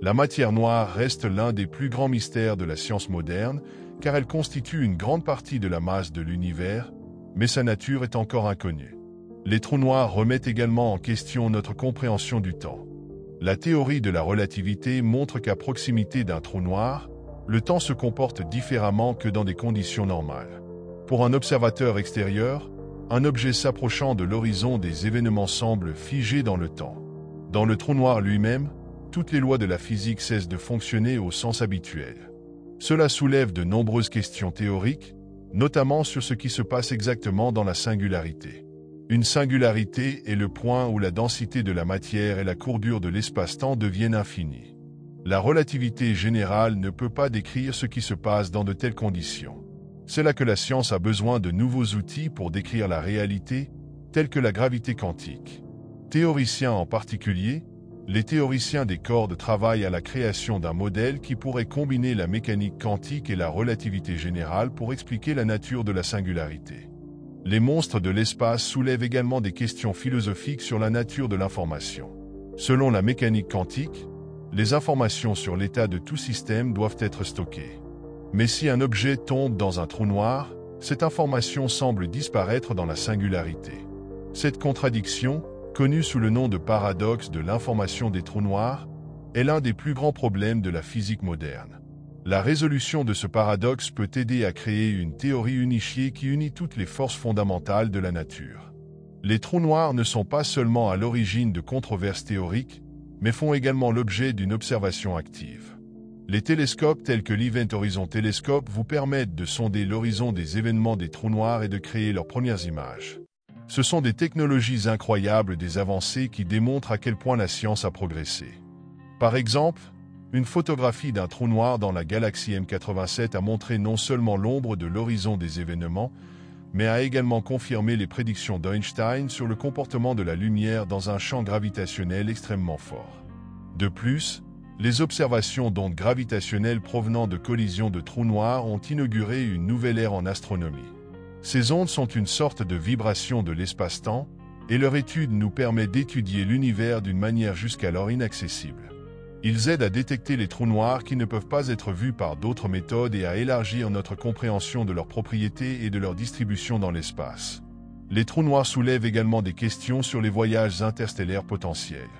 S1: La matière noire reste l'un des plus grands mystères de la science moderne, car elle constitue une grande partie de la masse de l'univers, mais sa nature est encore inconnue. Les trous noirs remettent également en question notre compréhension du temps. La théorie de la relativité montre qu'à proximité d'un trou noir, le temps se comporte différemment que dans des conditions normales. Pour un observateur extérieur, un objet s'approchant de l'horizon des événements semble figé dans le temps. Dans le trou noir lui-même, toutes les lois de la physique cessent de fonctionner au sens habituel. Cela soulève de nombreuses questions théoriques, notamment sur ce qui se passe exactement dans la singularité. Une singularité est le point où la densité de la matière et la courbure de l'espace-temps deviennent infinies. La relativité générale ne peut pas décrire ce qui se passe dans de telles conditions. C'est là que la science a besoin de nouveaux outils pour décrire la réalité, tels que la gravité quantique. Théoriciens en particulier, les théoriciens des cordes travaillent à la création d'un modèle qui pourrait combiner la mécanique quantique et la relativité générale pour expliquer la nature de la singularité. Les monstres de l'espace soulèvent également des questions philosophiques sur la nature de l'information. Selon la mécanique quantique, les informations sur l'état de tout système doivent être stockées. Mais si un objet tombe dans un trou noir, cette information semble disparaître dans la singularité. Cette contradiction, connue sous le nom de paradoxe de l'information des trous noirs, est l'un des plus grands problèmes de la physique moderne. La résolution de ce paradoxe peut aider à créer une théorie unifiée qui unit toutes les forces fondamentales de la nature. Les trous noirs ne sont pas seulement à l'origine de controverses théoriques, mais font également l'objet d'une observation active. Les télescopes tels que l'Event Horizon Telescope vous permettent de sonder l'horizon des événements des trous noirs et de créer leurs premières images. Ce sont des technologies incroyables, des avancées qui démontrent à quel point la science a progressé. Par exemple, Une photographie d'un trou noir dans la galaxie M87 a montré non seulement l'ombre de l'horizon des événements, mais a également confirmé les prédictions d'Einstein sur le comportement de la lumière dans un champ gravitationnel extrêmement fort. De plus, les observations d'ondes gravitationnelles provenant de collisions de trous noirs ont inauguré une nouvelle ère en astronomie. Ces ondes sont une sorte de vibration de l'espace-temps, et leur étude nous permet d'étudier l'univers d'une manière jusqu'alors inaccessible. Ils aident à détecter les trous noirs qui ne peuvent pas être vus par d'autres méthodes et à élargir notre compréhension de leurs propriétés et de leur distribution dans l'espace. Les trous noirs soulèvent également des questions sur les voyages interstellaires potentiels.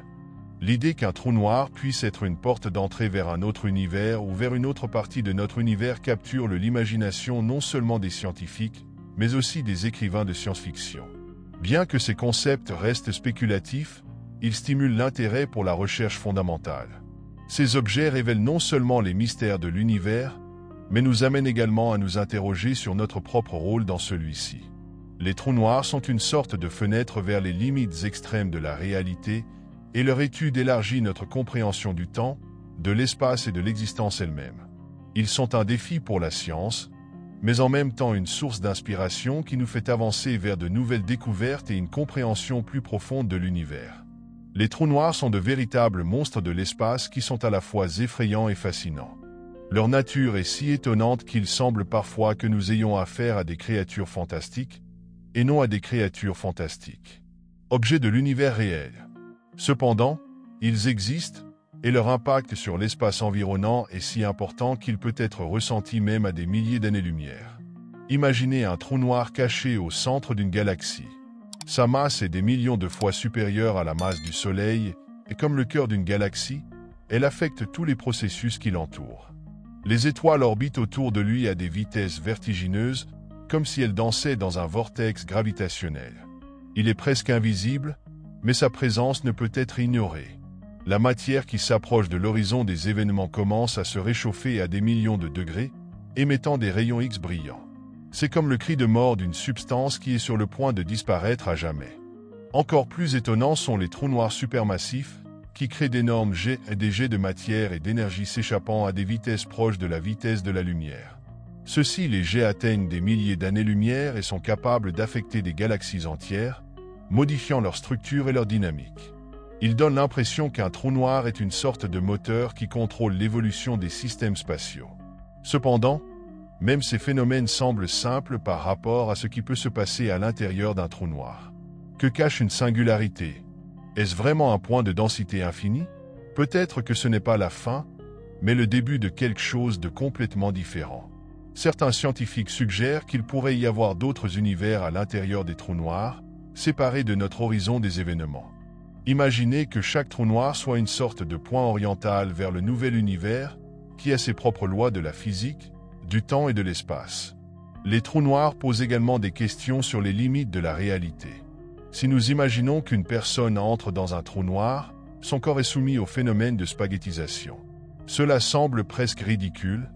S1: L'idée qu'un trou noir puisse être une porte d'entrée vers un autre univers ou vers une autre partie de notre univers capture l'imagination non seulement des scientifiques, mais aussi des écrivains de science-fiction. Bien que ces concepts restent spéculatifs, ils stimulent l'intérêt pour la recherche fondamentale. Ces objets révèlent non seulement les mystères de l'univers, mais nous amènent également à nous interroger sur notre propre rôle dans celui-ci. Les trous noirs sont une sorte de fenêtre vers les limites extrêmes de la réalité, et leur étude élargit notre compréhension du temps, de l'espace et de l'existence elle-même. Ils sont un défi pour la science, mais en même temps une source d'inspiration qui nous fait avancer vers de nouvelles découvertes et une compréhension plus profonde de l'univers. Les trous noirs sont de véritables monstres de l'espace qui sont à la fois effrayants et fascinants. Leur nature est si étonnante qu'il semble parfois que nous ayons affaire à des créatures fantastiques, et non à des créatures fantastiques. Objets de l'univers réel. Cependant, ils existent, et leur impact sur l'espace environnant est si important qu'il peut être ressenti même à des milliers d'années-lumière. Imaginez un trou noir caché au centre d'une galaxie. Sa masse est des millions de fois supérieure à la masse du Soleil, et comme le cœur d'une galaxie, elle affecte tous les processus qui l'entourent. Les étoiles orbitent autour de lui à des vitesses vertigineuses, comme si elles dansaient dans un vortex gravitationnel. Il est presque invisible, mais sa présence ne peut être ignorée. La matière qui s'approche de l'horizon des événements commence à se réchauffer à des millions de degrés, émettant des rayons X brillants. C'est comme le cri de mort d'une substance qui est sur le point de disparaître à jamais. Encore plus étonnants sont les trous noirs supermassifs, qui créent d'énormes jets et des jets de matière et d'énergie s'échappant à des vitesses proches de la vitesse de la lumière. Ceux-ci, les jets atteignent des milliers d'années-lumière et sont capables d'affecter des galaxies entières, modifiant leur structure et leur dynamique. Ils donnent l'impression qu'un trou noir est une sorte de moteur qui contrôle l'évolution des systèmes spatiaux. Cependant, même ces phénomènes semblent simples par rapport à ce qui peut se passer à l'intérieur d'un trou noir. Que cache une singularité? Est-ce vraiment un point de densité infinie? Peut-être que ce n'est pas la fin, mais le début de quelque chose de complètement différent. Certains scientifiques suggèrent qu'il pourrait y avoir d'autres univers à l'intérieur des trous noirs, séparés de notre horizon des événements. Imaginez que chaque trou noir soit une sorte de point oriental vers le nouvel univers, qui a ses propres lois de la physique, du temps et de l'espace. Les trous noirs posent également des questions sur les limites de la réalité. Si nous imaginons qu'une personne entre dans un trou noir, son corps est soumis au phénomène de spaghettisation. Cela semble presque ridicule,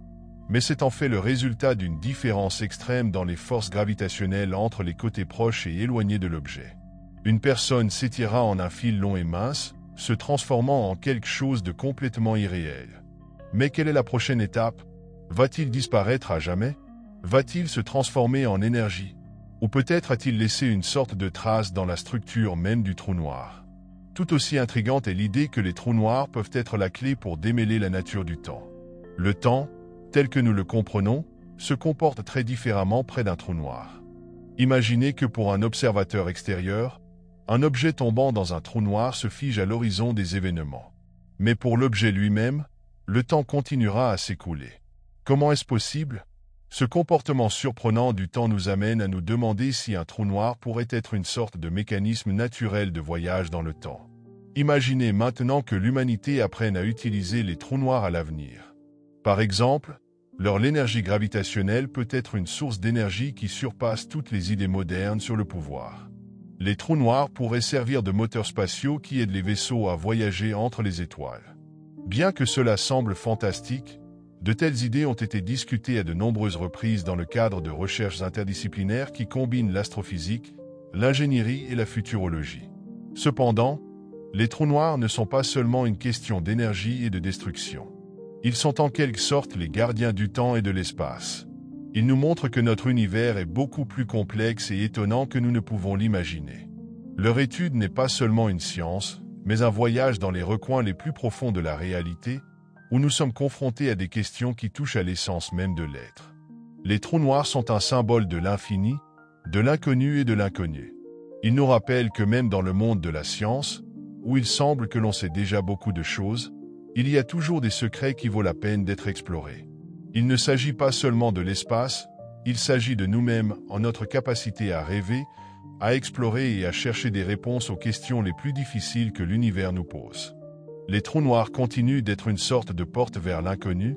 S1: mais c'est en fait le résultat d'une différence extrême dans les forces gravitationnelles entre les côtés proches et éloignés de l'objet. Une personne s'étirera en un fil long et mince, se transformant en quelque chose de complètement irréel. Mais quelle est la prochaine étape? Va-t-il disparaître à jamais? Va-t-il se transformer en énergie? Ou peut-être a-t-il laissé une sorte de trace dans la structure même du trou noir? Tout aussi intrigante est l'idée que les trous noirs peuvent être la clé pour démêler la nature du temps. Le temps, tel que nous le comprenons, se comporte très différemment près d'un trou noir. Imaginez que pour un observateur extérieur, un objet tombant dans un trou noir se fige à l'horizon des événements. Mais pour l'objet lui-même, le temps continuera à s'écouler. Comment est-ce possible? Ce comportement surprenant du temps nous amène à nous demander si un trou noir pourrait être une sorte de mécanisme naturel de voyage dans le temps. Imaginez maintenant que l'humanité apprenne à utiliser les trous noirs à l'avenir. Par exemple, l'énergie gravitationnelle peut être une source d'énergie qui surpasse toutes les idées modernes sur le pouvoir. Les trous noirs pourraient servir de moteurs spatiaux qui aident les vaisseaux à voyager entre les étoiles. Bien que cela semble fantastique, de telles idées ont été discutées à de nombreuses reprises dans le cadre de recherches interdisciplinaires qui combinent l'astrophysique, l'ingénierie et la futurologie. Cependant, les trous noirs ne sont pas seulement une question d'énergie et de destruction. Ils sont en quelque sorte les gardiens du temps et de l'espace. Ils nous montrent que notre univers est beaucoup plus complexe et étonnant que nous ne pouvons l'imaginer. Leur étude n'est pas seulement une science, mais un voyage dans les recoins les plus profonds de la réalité, où nous sommes confrontés à des questions qui touchent à l'essence même de l'être. Les trous noirs sont un symbole de l'infini, de l'inconnu et de l'inconnu. Ils nous rappellent que même dans le monde de la science, où il semble que l'on sait déjà beaucoup de choses, il y a toujours des secrets qui vaut la peine d'être explorés. Il ne s'agit pas seulement de l'espace, il s'agit de nous-mêmes en notre capacité à rêver, à explorer et à chercher des réponses aux questions les plus difficiles que l'univers nous pose. Les trous noirs continuent d'être une sorte de porte vers l'inconnu,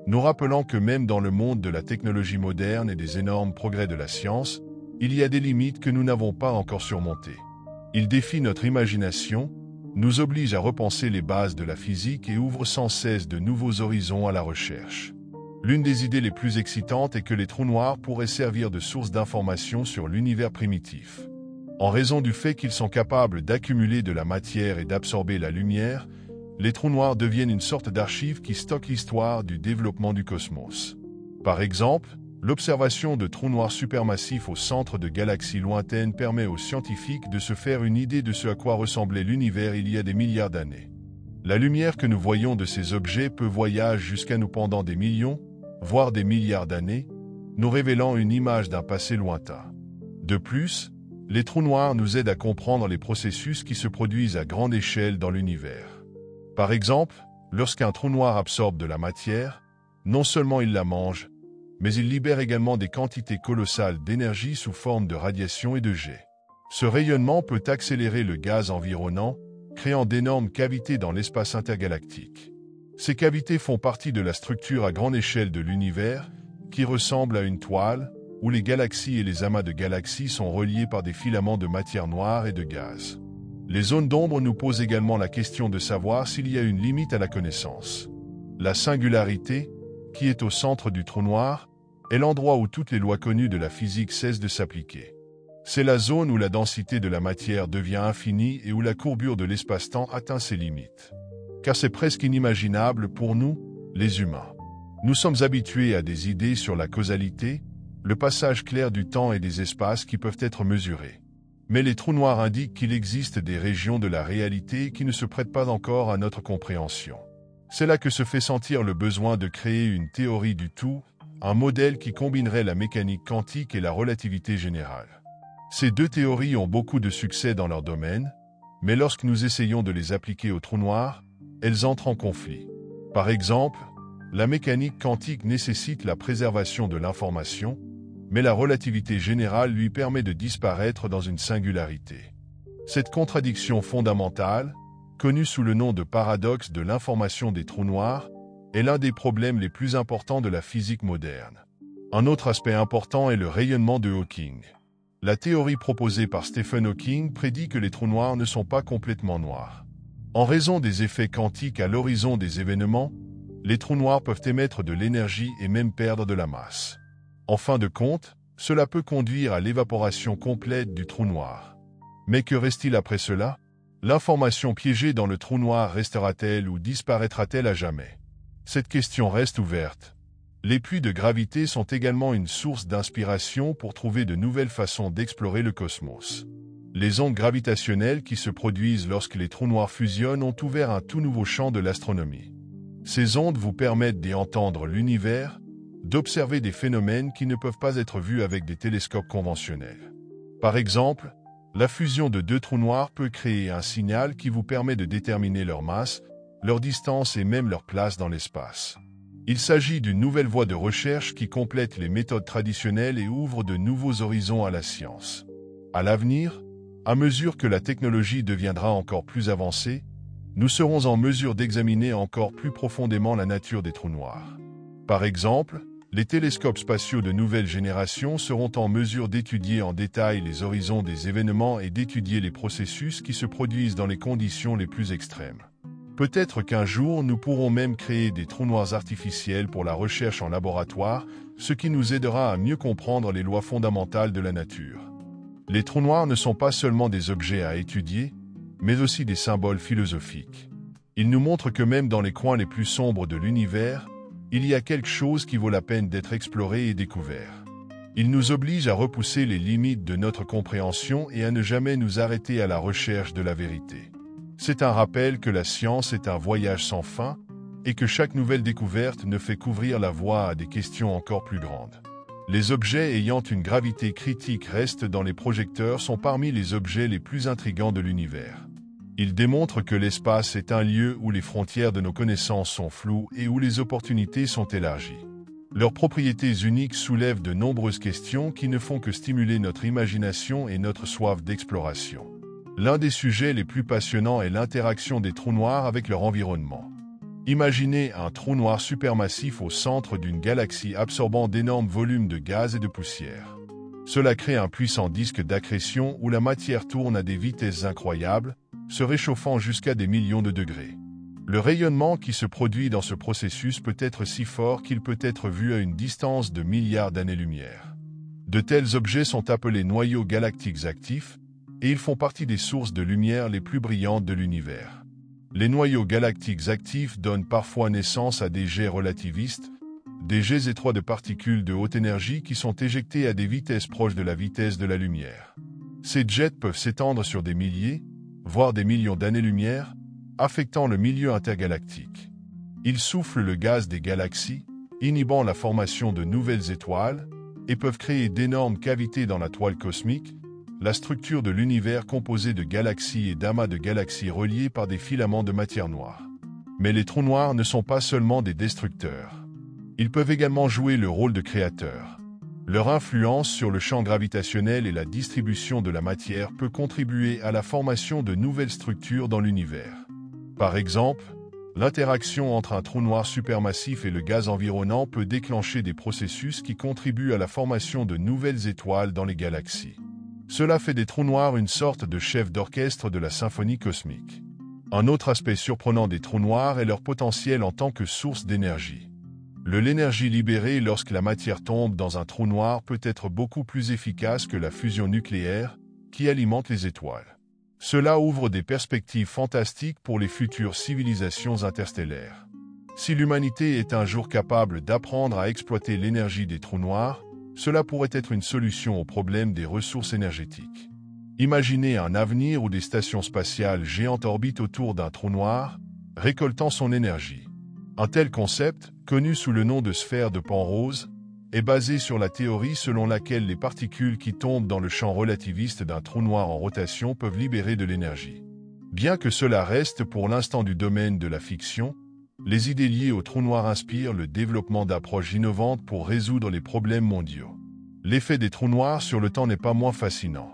S1: nous rappelant que même dans le monde de la technologie moderne et des énormes progrès de la science, il y a des limites que nous n'avons pas encore surmontées. Ils défient notre imagination, nous obligent à repenser les bases de la physique et ouvrent sans cesse de nouveaux horizons à la recherche. L'une des idées les plus excitantes est que les trous noirs pourraient servir de source d'information sur l'univers primitif. En raison du fait qu'ils sont capables d'accumuler de la matière et d'absorber la lumière, les trous noirs deviennent une sorte d'archive qui stocke l'histoire du développement du cosmos. Par exemple, l'observation de trous noirs supermassifs au centre de galaxies lointaines permet aux scientifiques de se faire une idée de ce à quoi ressemblait l'univers il y a des milliards d'années. La lumière que nous voyons de ces objets peut voyager jusqu'à nous pendant des millions, voire des milliards d'années, nous révélant une image d'un passé lointain. De plus, les trous noirs nous aident à comprendre les processus qui se produisent à grande échelle dans l'univers. Par exemple, lorsqu'un trou noir absorbe de la matière, non seulement il la mange, mais il libère également des quantités colossales d'énergie sous forme de radiation et de jets. Ce rayonnement peut accélérer le gaz environnant, créant d'énormes cavités dans l'espace intergalactique. Ces cavités font partie de la structure à grande échelle de l'univers, qui ressemble à une toile, où les galaxies et les amas de galaxies sont reliés par des filaments de matière noire et de gaz. Les zones d'ombre nous posent également la question de savoir s'il y a une limite à la connaissance. La singularité, qui est au centre du trou noir, est l'endroit où toutes les lois connues de la physique cessent de s'appliquer. C'est la zone où la densité de la matière devient infinie et où la courbure de l'espace-temps atteint ses limites. Car c'est presque inimaginable pour nous, les humains. Nous sommes habitués à des idées sur la causalité, le passage clair du temps et des espaces qui peuvent être mesurés. Mais les trous noirs indiquent qu'il existe des régions de la réalité qui ne se prêtent pas encore à notre compréhension. C'est là que se fait sentir le besoin de créer une théorie du tout, un modèle qui combinerait la mécanique quantique et la relativité générale. Ces deux théories ont beaucoup de succès dans leur domaine, mais lorsque nous essayons de les appliquer aux trous noirs, elles entrent en conflit. Par exemple, la mécanique quantique nécessite la préservation de l'information, mais la relativité générale lui permet de disparaître dans une singularité. Cette contradiction fondamentale, connue sous le nom de paradoxe de l'information des trous noirs, est l'un des problèmes les plus importants de la physique moderne. Un autre aspect important est le rayonnement de Hawking. La théorie proposée par Stephen Hawking prédit que les trous noirs ne sont pas complètement noirs. En raison des effets quantiques à l'horizon des événements, les trous noirs peuvent émettre de l'énergie et même perdre de la masse. En fin de compte, cela peut conduire à l'évaporation complète du trou noir. Mais que reste-t-il après cela? L'information piégée dans le trou noir restera-t-elle ou disparaîtra-t-elle à jamais? Cette question reste ouverte. Les puits de gravité sont également une source d'inspiration pour trouver de nouvelles façons d'explorer le cosmos. Les ondes gravitationnelles qui se produisent lorsque les trous noirs fusionnent ont ouvert un tout nouveau champ de l'astronomie. Ces ondes vous permettent d'y entendre l'univers, d'observer des phénomènes qui ne peuvent pas être vus avec des télescopes conventionnels. Par exemple, la fusion de deux trous noirs peut créer un signal qui vous permet de déterminer leur masse, leur distance et même leur place dans l'espace. Il s'agit d'une nouvelle voie de recherche qui complète les méthodes traditionnelles et ouvre de nouveaux horizons à la science. À l'avenir, à mesure que la technologie deviendra encore plus avancée, nous serons en mesure d'examiner encore plus profondément la nature des trous noirs. Par exemple, les télescopes spatiaux de nouvelle génération seront en mesure d'étudier en détail les horizons des événements et d'étudier les processus qui se produisent dans les conditions les plus extrêmes. Peut-être qu'un jour, nous pourrons même créer des trous noirs artificiels pour la recherche en laboratoire, ce qui nous aidera à mieux comprendre les lois fondamentales de la nature. Les trous noirs ne sont pas seulement des objets à étudier, mais aussi des symboles philosophiques. Il nous montre que même dans les coins les plus sombres de l'univers, il y a quelque chose qui vaut la peine d'être exploré et découvert. Il nous oblige à repousser les limites de notre compréhension et à ne jamais nous arrêter à la recherche de la vérité. C'est un rappel que la science est un voyage sans fin et que chaque nouvelle découverte ne fait qu'ouvrir la voie à des questions encore plus grandes. Les objets ayant une gravité critique restent dans les projecteurs sont parmi les objets les plus intrigants de l'univers. Ils démontrent que l'espace est un lieu où les frontières de nos connaissances sont floues et où les opportunités sont élargies. Leurs propriétés uniques soulèvent de nombreuses questions qui ne font que stimuler notre imagination et notre soif d'exploration. L'un des sujets les plus passionnants est l'interaction des trous noirs avec leur environnement. Imaginez un trou noir supermassif au centre d'une galaxie absorbant d'énormes volumes de gaz et de poussière. Cela crée un puissant disque d'accrétion où la matière tourne à des vitesses incroyables, se réchauffant jusqu'à des millions de degrés. Le rayonnement qui se produit dans ce processus peut être si fort qu'il peut être vu à une distance de milliards d'années-lumière. De tels objets sont appelés noyaux galactiques actifs, et ils font partie des sources de lumière les plus brillantes de l'univers. Les noyaux galactiques actifs donnent parfois naissance à des jets relativistes, des jets étroits de particules de haute énergie qui sont éjectés à des vitesses proches de la vitesse de la lumière. Ces jets peuvent s'étendre sur des milliers, voire des millions d'années-lumière, affectant le milieu intergalactique. Ils soufflent le gaz des galaxies, inhibant la formation de nouvelles étoiles, et peuvent créer d'énormes cavités dans la toile cosmique, la structure de l'univers composée de galaxies et d'amas de galaxies reliés par des filaments de matière noire. Mais les trous noirs ne sont pas seulement des destructeurs. Ils peuvent également jouer le rôle de créateurs. Leur influence sur le champ gravitationnel et la distribution de la matière peut contribuer à la formation de nouvelles structures dans l'univers. Par exemple, l'interaction entre un trou noir supermassif et le gaz environnant peut déclencher des processus qui contribuent à la formation de nouvelles étoiles dans les galaxies. Cela fait des trous noirs une sorte de chef d'orchestre de la symphonie cosmique. Un autre aspect surprenant des trous noirs est leur potentiel en tant que source d'énergie. L'énergie libérée lorsque la matière tombe dans un trou noir peut être beaucoup plus efficace que la fusion nucléaire, qui alimente les étoiles. Cela ouvre des perspectives fantastiques pour les futures civilisations interstellaires. Si l'humanité est un jour capable d'apprendre à exploiter l'énergie des trous noirs, cela pourrait être une solution au problème des ressources énergétiques. Imaginez un avenir où des stations spatiales géantes orbitent autour d'un trou noir, récoltant son énergie. Un tel concept, connu sous le nom de sphère de Penrose, est basé sur la théorie selon laquelle les particules qui tombent dans le champ relativiste d'un trou noir en rotation peuvent libérer de l'énergie. Bien que cela reste pour l'instant du domaine de la fiction, les idées liées au trou noir inspirent le développement d'approches innovantes pour résoudre les problèmes mondiaux. L'effet des trous noirs sur le temps n'est pas moins fascinant.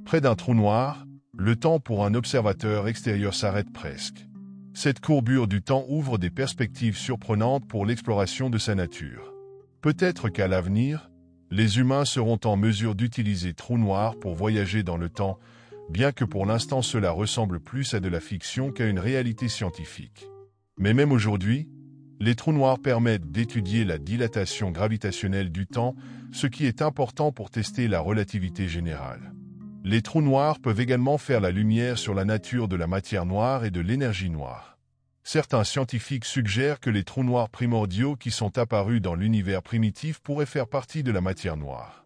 S1: Près d'un trou noir, le temps pour un observateur extérieur s'arrête presque. Cette courbure du temps ouvre des perspectives surprenantes pour l'exploration de sa nature. Peut-être qu'à l'avenir, les humains seront en mesure d'utiliser trous noirs pour voyager dans le temps, bien que pour l'instant cela ressemble plus à de la fiction qu'à une réalité scientifique. Mais même aujourd'hui, les trous noirs permettent d'étudier la dilatation gravitationnelle du temps, ce qui est important pour tester la relativité générale. Les trous noirs peuvent également faire la lumière sur la nature de la matière noire et de l'énergie noire. Certains scientifiques suggèrent que les trous noirs primordiaux qui sont apparus dans l'univers primitif pourraient faire partie de la matière noire.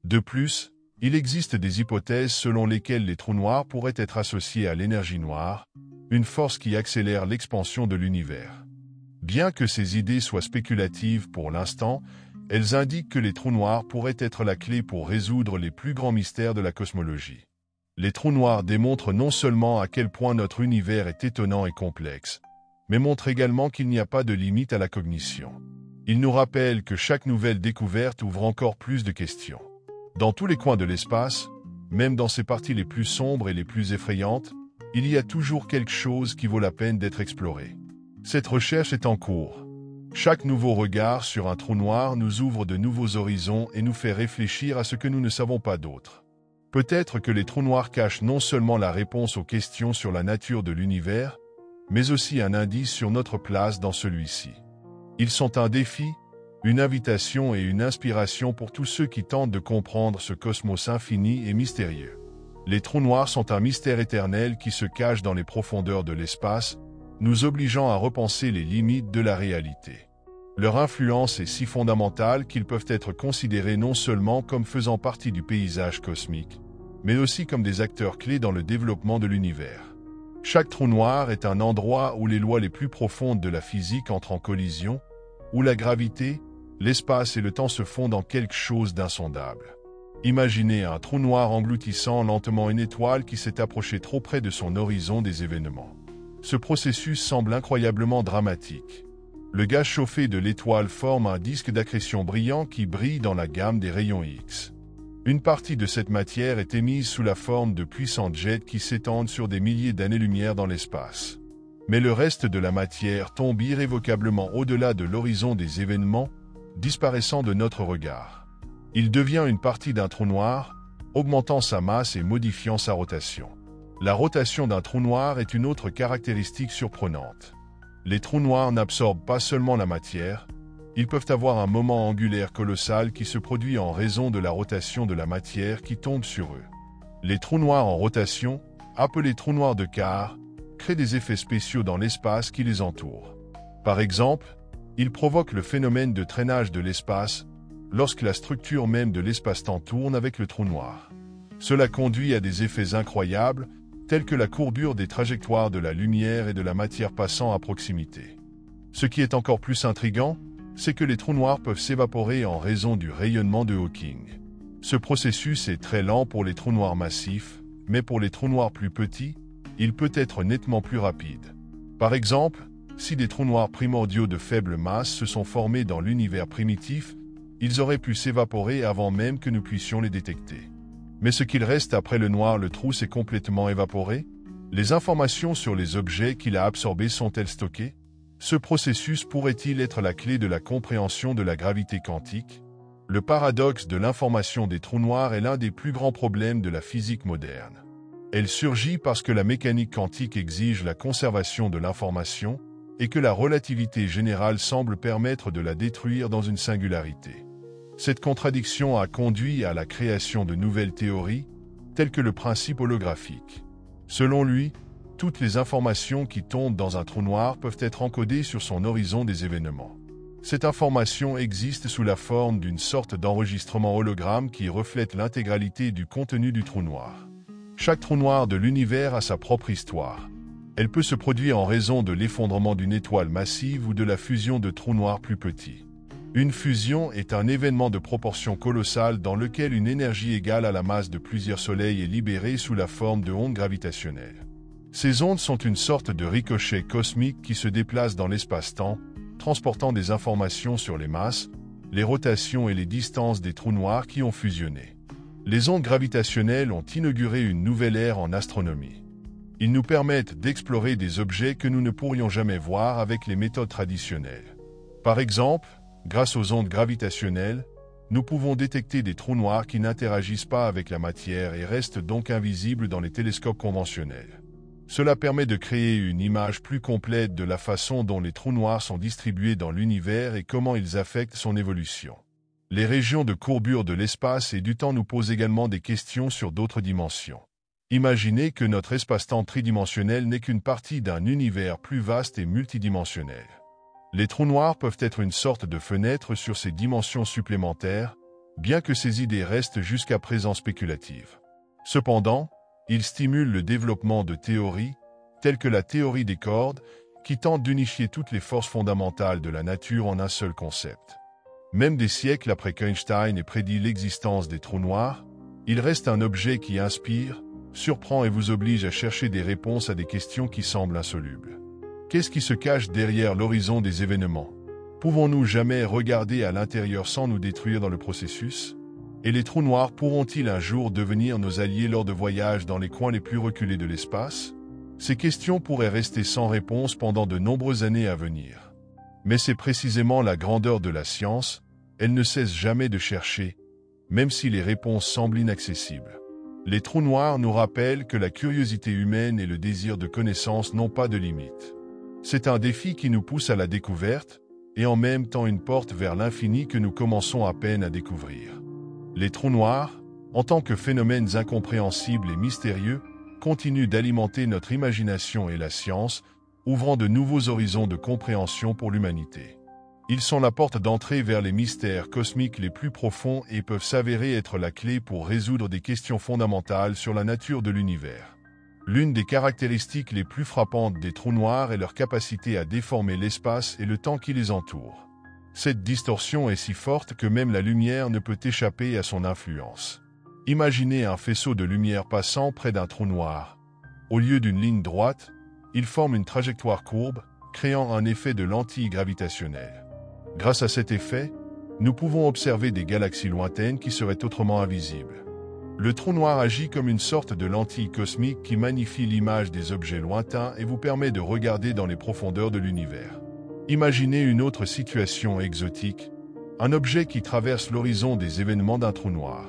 S1: De plus, il existe des hypothèses selon lesquelles les trous noirs pourraient être associés à l'énergie noire, une force qui accélère l'expansion de l'univers. Bien que ces idées soient spéculatives pour l'instant, elles indiquent que les trous noirs pourraient être la clé pour résoudre les plus grands mystères de la cosmologie. Les trous noirs démontrent non seulement à quel point notre univers est étonnant et complexe, mais montrent également qu'il n'y a pas de limite à la cognition. Ils nous rappellent que chaque nouvelle découverte ouvre encore plus de questions. Dans tous les coins de l'espace, même dans ses parties les plus sombres et les plus effrayantes, il y a toujours quelque chose qui vaut la peine d'être exploré. Cette recherche est en cours. Chaque nouveau regard sur un trou noir nous ouvre de nouveaux horizons et nous fait réfléchir à ce que nous ne savons pas d'autre. Peut-être que les trous noirs cachent non seulement la réponse aux questions sur la nature de l'univers, mais aussi un indice sur notre place dans celui-ci. Ils sont un défi, une invitation et une inspiration pour tous ceux qui tentent de comprendre ce cosmos infini et mystérieux. Les trous noirs sont un mystère éternel qui se cache dans les profondeurs de l'espace, nous obligeant à repenser les limites de la réalité. Leur influence est si fondamentale qu'ils peuvent être considérés non seulement comme faisant partie du paysage cosmique, mais aussi comme des acteurs clés dans le développement de l'univers. Chaque trou noir est un endroit où les lois les plus profondes de la physique entrent en collision, où la gravité, l'espace et le temps se fondent en quelque chose d'insondable. Imaginez un trou noir engloutissant lentement une étoile qui s'est approchée trop près de son horizon des événements. Ce processus semble incroyablement dramatique. Le gaz chauffé de l'étoile forme un disque d'accrétion brillant qui brille dans la gamme des rayons X. Une partie de cette matière est émise sous la forme de puissants jets qui s'étendent sur des milliers d'années-lumière dans l'espace. Mais le reste de la matière tombe irrévocablement au-delà de l'horizon des événements, disparaissant de notre regard. Il devient une partie d'un trou noir, augmentant sa masse et modifiant sa rotation. La rotation d'un trou noir est une autre caractéristique surprenante. Les trous noirs n'absorbent pas seulement la matière, ils peuvent avoir un moment angulaire colossal qui se produit en raison de la rotation de la matière qui tombe sur eux. Les trous noirs en rotation, appelés trous noirs de quart, créent des effets spéciaux dans l'espace qui les entoure. Par exemple, ils provoquent le phénomène de traînage de l'espace, lorsque la structure même de l'espace-temps tourne avec le trou noir. Cela conduit à des effets incroyables, tels que la courbure des trajectoires de la lumière et de la matière passant à proximité. Ce qui est encore plus intriguant, c'est que les trous noirs peuvent s'évaporer en raison du rayonnement de Hawking. Ce processus est très lent pour les trous noirs massifs, mais pour les trous noirs plus petits, il peut être nettement plus rapide. Par exemple, si des trous noirs primordiaux de faible masse se sont formés dans l'univers primitif, ils auraient pu s'évaporer avant même que nous puissions les détecter. Mais ce qu'il reste après le noir, le trou s'est complètement évaporé? Les informations sur les objets qu'il a absorbés sont-elles stockées? Ce processus pourrait-il être la clé de la compréhension de la gravité quantique? Le paradoxe de l'information des trous noirs est l'un des plus grands problèmes de la physique moderne. Elle surgit parce que la mécanique quantique exige la conservation de l'information et que la relativité générale semble permettre de la détruire dans une singularité. Cette contradiction a conduit à la création de nouvelles théories, telles que le principe holographique. Selon lui, toutes les informations qui tombent dans un trou noir peuvent être encodées sur son horizon des événements. Cette information existe sous la forme d'une sorte d'enregistrement hologramme qui reflète l'intégralité du contenu du trou noir. Chaque trou noir de l'univers a sa propre histoire. Elle peut se produire en raison de l'effondrement d'une étoile massive ou de la fusion de trous noirs plus petits. Une fusion est un événement de proportion colossale dans lequel une énergie égale à la masse de plusieurs soleils est libérée sous la forme de ondes gravitationnelles. Ces ondes sont une sorte de ricochet cosmique qui se déplace dans l'espace-temps, transportant des informations sur les masses, les rotations et les distances des trous noirs qui ont fusionné. Les ondes gravitationnelles ont inauguré une nouvelle ère en astronomie. Ils nous permettent d'explorer des objets que nous ne pourrions jamais voir avec les méthodes traditionnelles. Par exemple, grâce aux ondes gravitationnelles, nous pouvons détecter des trous noirs qui n'interagissent pas avec la matière et restent donc invisibles dans les télescopes conventionnels. Cela permet de créer une image plus complète de la façon dont les trous noirs sont distribués dans l'univers et comment ils affectent son évolution. Les régions de courbure de l'espace et du temps nous posent également des questions sur d'autres dimensions. Imaginez que notre espace-temps tridimensionnel n'est qu'une partie d'un univers plus vaste et multidimensionnel. Les trous noirs peuvent être une sorte de fenêtre sur ces dimensions supplémentaires, bien que ces idées restent jusqu'à présent spéculatives. Cependant, ils stimulent le développement de théories, telles que la théorie des cordes, qui tentent d'unifier toutes les forces fondamentales de la nature en un seul concept. Même des siècles après qu'Einstein ait prédit l'existence des trous noirs, il reste un objet qui inspire, surprend et vous oblige à chercher des réponses à des questions qui semblent insolubles. Qu'est-ce qui se cache derrière l'horizon des événements? Pouvons-nous jamais regarder à l'intérieur sans nous détruire dans le processus? Et les trous noirs pourront-ils un jour devenir nos alliés lors de voyages dans les coins les plus reculés de l'espace? Ces questions pourraient rester sans réponse pendant de nombreuses années à venir. Mais c'est précisément la grandeur de la science, elle ne cesse jamais de chercher, même si les réponses semblent inaccessibles. Les trous noirs nous rappellent que la curiosité humaine et le désir de connaissance n'ont pas de limite. C'est un défi qui nous pousse à la découverte, et en même temps une porte vers l'infini que nous commençons à peine à découvrir. Les trous noirs, en tant que phénomènes incompréhensibles et mystérieux, continuent d'alimenter notre imagination et la science, ouvrant de nouveaux horizons de compréhension pour l'humanité. Ils sont la porte d'entrée vers les mystères cosmiques les plus profonds et peuvent s'avérer être la clé pour résoudre des questions fondamentales sur la nature de l'univers. L'une des caractéristiques les plus frappantes des trous noirs est leur capacité à déformer l'espace et le temps qui les entoure. Cette distorsion est si forte que même la lumière ne peut échapper à son influence. Imaginez un faisceau de lumière passant près d'un trou noir. Au lieu d'une ligne droite, il forme une trajectoire courbe, créant un effet de lentille gravitationnelle. Grâce à cet effet, nous pouvons observer des galaxies lointaines qui seraient autrement invisibles. Le trou noir agit comme une sorte de lentille cosmique qui magnifie l'image des objets lointains et vous permet de regarder dans les profondeurs de l'univers. Imaginez une autre situation exotique, un objet qui traverse l'horizon des événements d'un trou noir.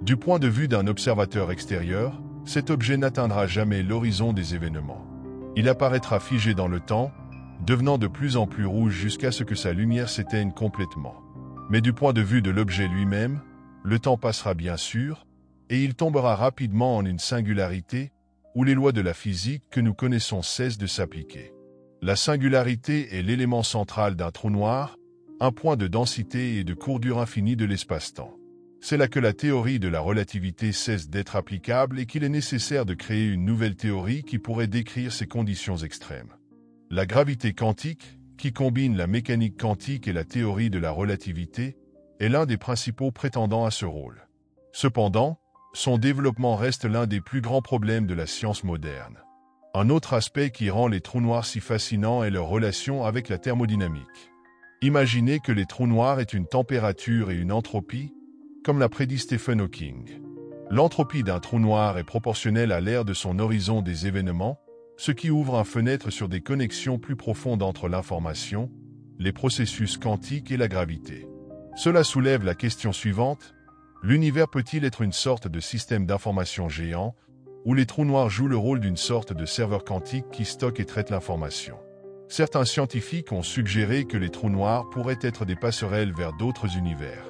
S1: Du point de vue d'un observateur extérieur, cet objet n'atteindra jamais l'horizon des événements. Il apparaîtra figé dans le temps, devenant de plus en plus rouge jusqu'à ce que sa lumière s'éteigne complètement. Mais du point de vue de l'objet lui-même, le temps passera bien sûr, et il tombera rapidement en une singularité, où les lois de la physique que nous connaissons cessent de s'appliquer. La singularité est l'élément central d'un trou noir, un point de densité et de courbure infinie de l'espace-temps. C'est là que la théorie de la relativité cesse d'être applicable et qu'il est nécessaire de créer une nouvelle théorie qui pourrait décrire ces conditions extrêmes. La gravité quantique, qui combine la mécanique quantique et la théorie de la relativité, est l'un des principaux prétendants à ce rôle. Cependant, son développement reste l'un des plus grands problèmes de la science moderne. Un autre aspect qui rend les trous noirs si fascinants est leur relation avec la thermodynamique. Imaginez que les trous noirs aient une température et une entropie, comme l'a prédit Stephen Hawking. L'entropie d'un trou noir est proportionnelle à l'aire de son horizon des événements, ce qui ouvre une fenêtre sur des connexions plus profondes entre l'information, les processus quantiques et la gravité. Cela soulève la question suivante: l'univers peut-il être une sorte de système d'information géant, où les trous noirs jouent le rôle d'une sorte de serveur quantique qui stocke et traite l'information? Certains scientifiques ont suggéré que les trous noirs pourraient être des passerelles vers d'autres univers.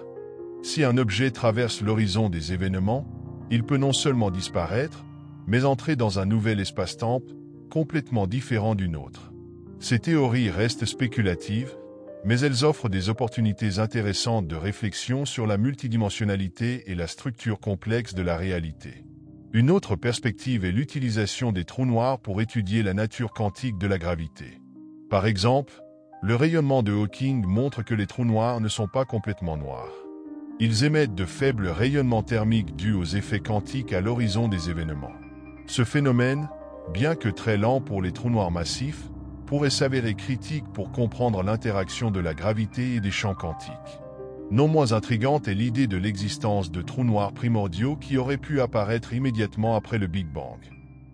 S1: Si un objet traverse l'horizon des événements, il peut non seulement disparaître, mais entrer dans un nouvel espace-temps, complètement différent d'une autre. Ces théories restent spéculatives, mais elles offrent des opportunités intéressantes de réflexion sur la multidimensionnalité et la structure complexe de la réalité. Une autre perspective est l'utilisation des trous noirs pour étudier la nature quantique de la gravité. Par exemple, le rayonnement de Hawking montre que les trous noirs ne sont pas complètement noirs. Ils émettent de faibles rayonnements thermiques dus aux effets quantiques à l'horizon des événements. Ce phénomène, bien que très lent pour les trous noirs massifs, pourrait s'avérer critique pour comprendre l'interaction de la gravité et des champs quantiques. Non moins intrigante est l'idée de l'existence de trous noirs primordiaux qui auraient pu apparaître immédiatement après le Big Bang.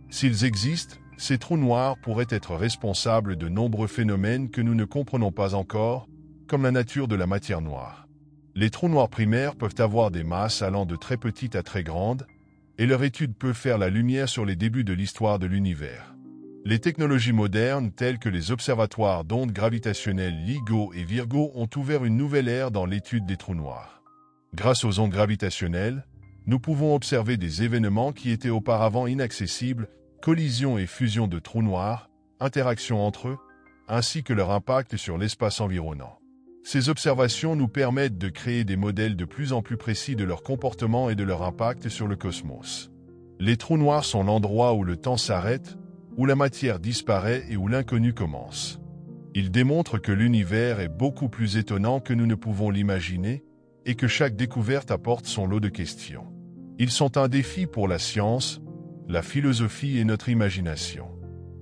S1: S'ils existent, ces trous noirs pourraient être responsables de nombreux phénomènes que nous ne comprenons pas encore, comme la nature de la matière noire. Les trous noirs primaires peuvent avoir des masses allant de très petites à très grandes, et leur étude peut faire la lumière sur les débuts de l'histoire de l'univers. Les technologies modernes telles que les observatoires d'ondes gravitationnelles LIGO et Virgo ont ouvert une nouvelle ère dans l'étude des trous noirs. Grâce aux ondes gravitationnelles, nous pouvons observer des événements qui étaient auparavant inaccessibles, collisions et fusions de trous noirs, interactions entre eux, ainsi que leur impact sur l'espace environnant. Ces observations nous permettent de créer des modèles de plus en plus précis de leur comportement et de leur impact sur le cosmos. Les trous noirs sont l'endroit où le temps s'arrête, où la matière disparaît et où l'inconnu commence. Ils démontrent que l'univers est beaucoup plus étonnant que nous ne pouvons l'imaginer et que chaque découverte apporte son lot de questions. Ils sont un défi pour la science, la philosophie et notre imagination.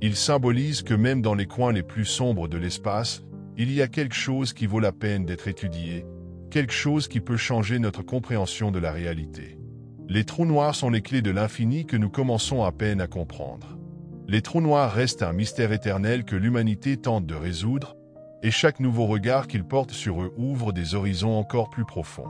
S1: Ils symbolisent que même dans les coins les plus sombres de l'espace, il y a quelque chose qui vaut la peine d'être étudié, quelque chose qui peut changer notre compréhension de la réalité. Les trous noirs sont les clés de l'infini que nous commençons à peine à comprendre. Les trous noirs restent un mystère éternel que l'humanité tente de résoudre, et chaque nouveau regard qu'ils portent sur eux ouvre des horizons encore plus profonds.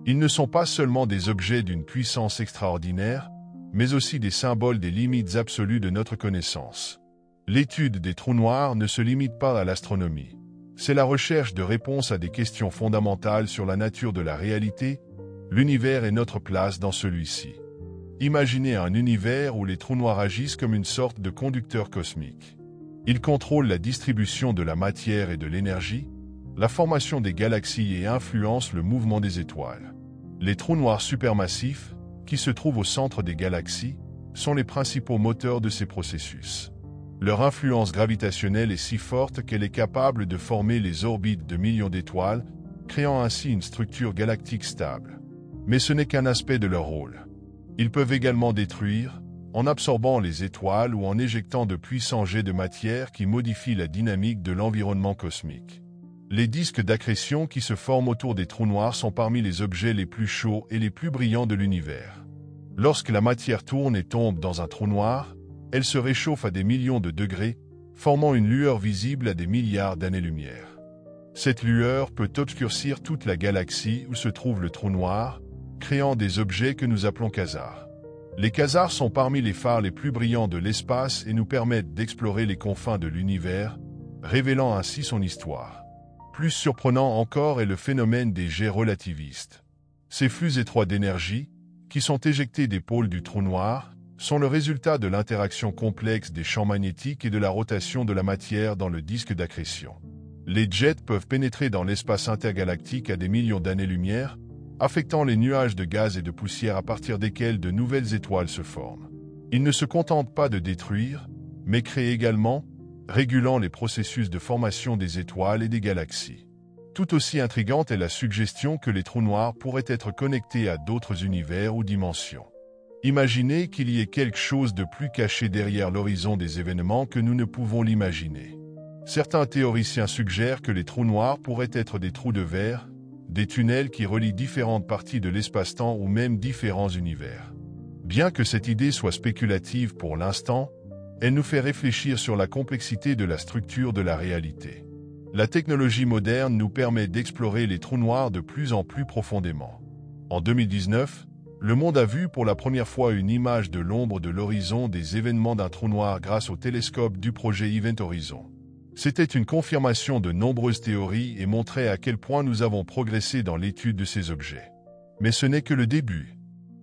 S1: Ils ne sont pas seulement des objets d'une puissance extraordinaire, mais aussi des symboles des limites absolues de notre connaissance. L'étude des trous noirs ne se limite pas à l'astronomie. C'est la recherche de réponses à des questions fondamentales sur la nature de la réalité, l'univers et notre place dans celui-ci. Imaginez un univers où les trous noirs agissent comme une sorte de conducteur cosmique. Ils contrôlent la distribution de la matière et de l'énergie, la formation des galaxies et influencent le mouvement des étoiles. Les trous noirs supermassifs, qui se trouvent au centre des galaxies, sont les principaux moteurs de ces processus. Leur influence gravitationnelle est si forte qu'elle est capable de former les orbites de millions d'étoiles, créant ainsi une structure galactique stable. Mais ce n'est qu'un aspect de leur rôle. Ils peuvent également détruire, en absorbant les étoiles ou en éjectant de puissants jets de matière qui modifient la dynamique de l'environnement cosmique. Les disques d'accrétion qui se forment autour des trous noirs sont parmi les objets les plus chauds et les plus brillants de l'univers. Lorsque la matière tourne et tombe dans un trou noir, elle se réchauffe à des millions de degrés, formant une lueur visible à des milliards d'années-lumière. Cette lueur peut obscurcir toute la galaxie où se trouve le trou noir, créant des objets que nous appelons quasars. Les quasars sont parmi les phares les plus brillants de l'espace et nous permettent d'explorer les confins de l'univers, révélant ainsi son histoire. Plus surprenant encore est le phénomène des jets relativistes. Ces flux étroits d'énergie, qui sont éjectés des pôles du trou noir, sont le résultat de l'interaction complexe des champs magnétiques et de la rotation de la matière dans le disque d'accrétion. Les jets peuvent pénétrer dans l'espace intergalactique à des millions d'années-lumière, affectant les nuages de gaz et de poussière à partir desquels de nouvelles étoiles se forment. Ils ne se contentent pas de détruire, mais créent également, régulant les processus de formation des étoiles et des galaxies. Tout aussi intrigante est la suggestion que les trous noirs pourraient être connectés à d'autres univers ou dimensions. Imaginez qu'il y ait quelque chose de plus caché derrière l'horizon des événements que nous ne pouvons l'imaginer. Certains théoriciens suggèrent que les trous noirs pourraient être des trous de verre, des tunnels qui relient différentes parties de l'espace-temps ou même différents univers. Bien que cette idée soit spéculative pour l'instant, elle nous fait réfléchir sur la complexité de la structure de la réalité. La technologie moderne nous permet d'explorer les trous noirs de plus en plus profondément. En 2019, le monde a vu pour la première fois une image de l'ombre de l'horizon des événements d'un trou noir grâce au télescope du projet Event Horizon. C'était une confirmation de nombreuses théories et montrait à quel point nous avons progressé dans l'étude de ces objets. Mais ce n'est que le début.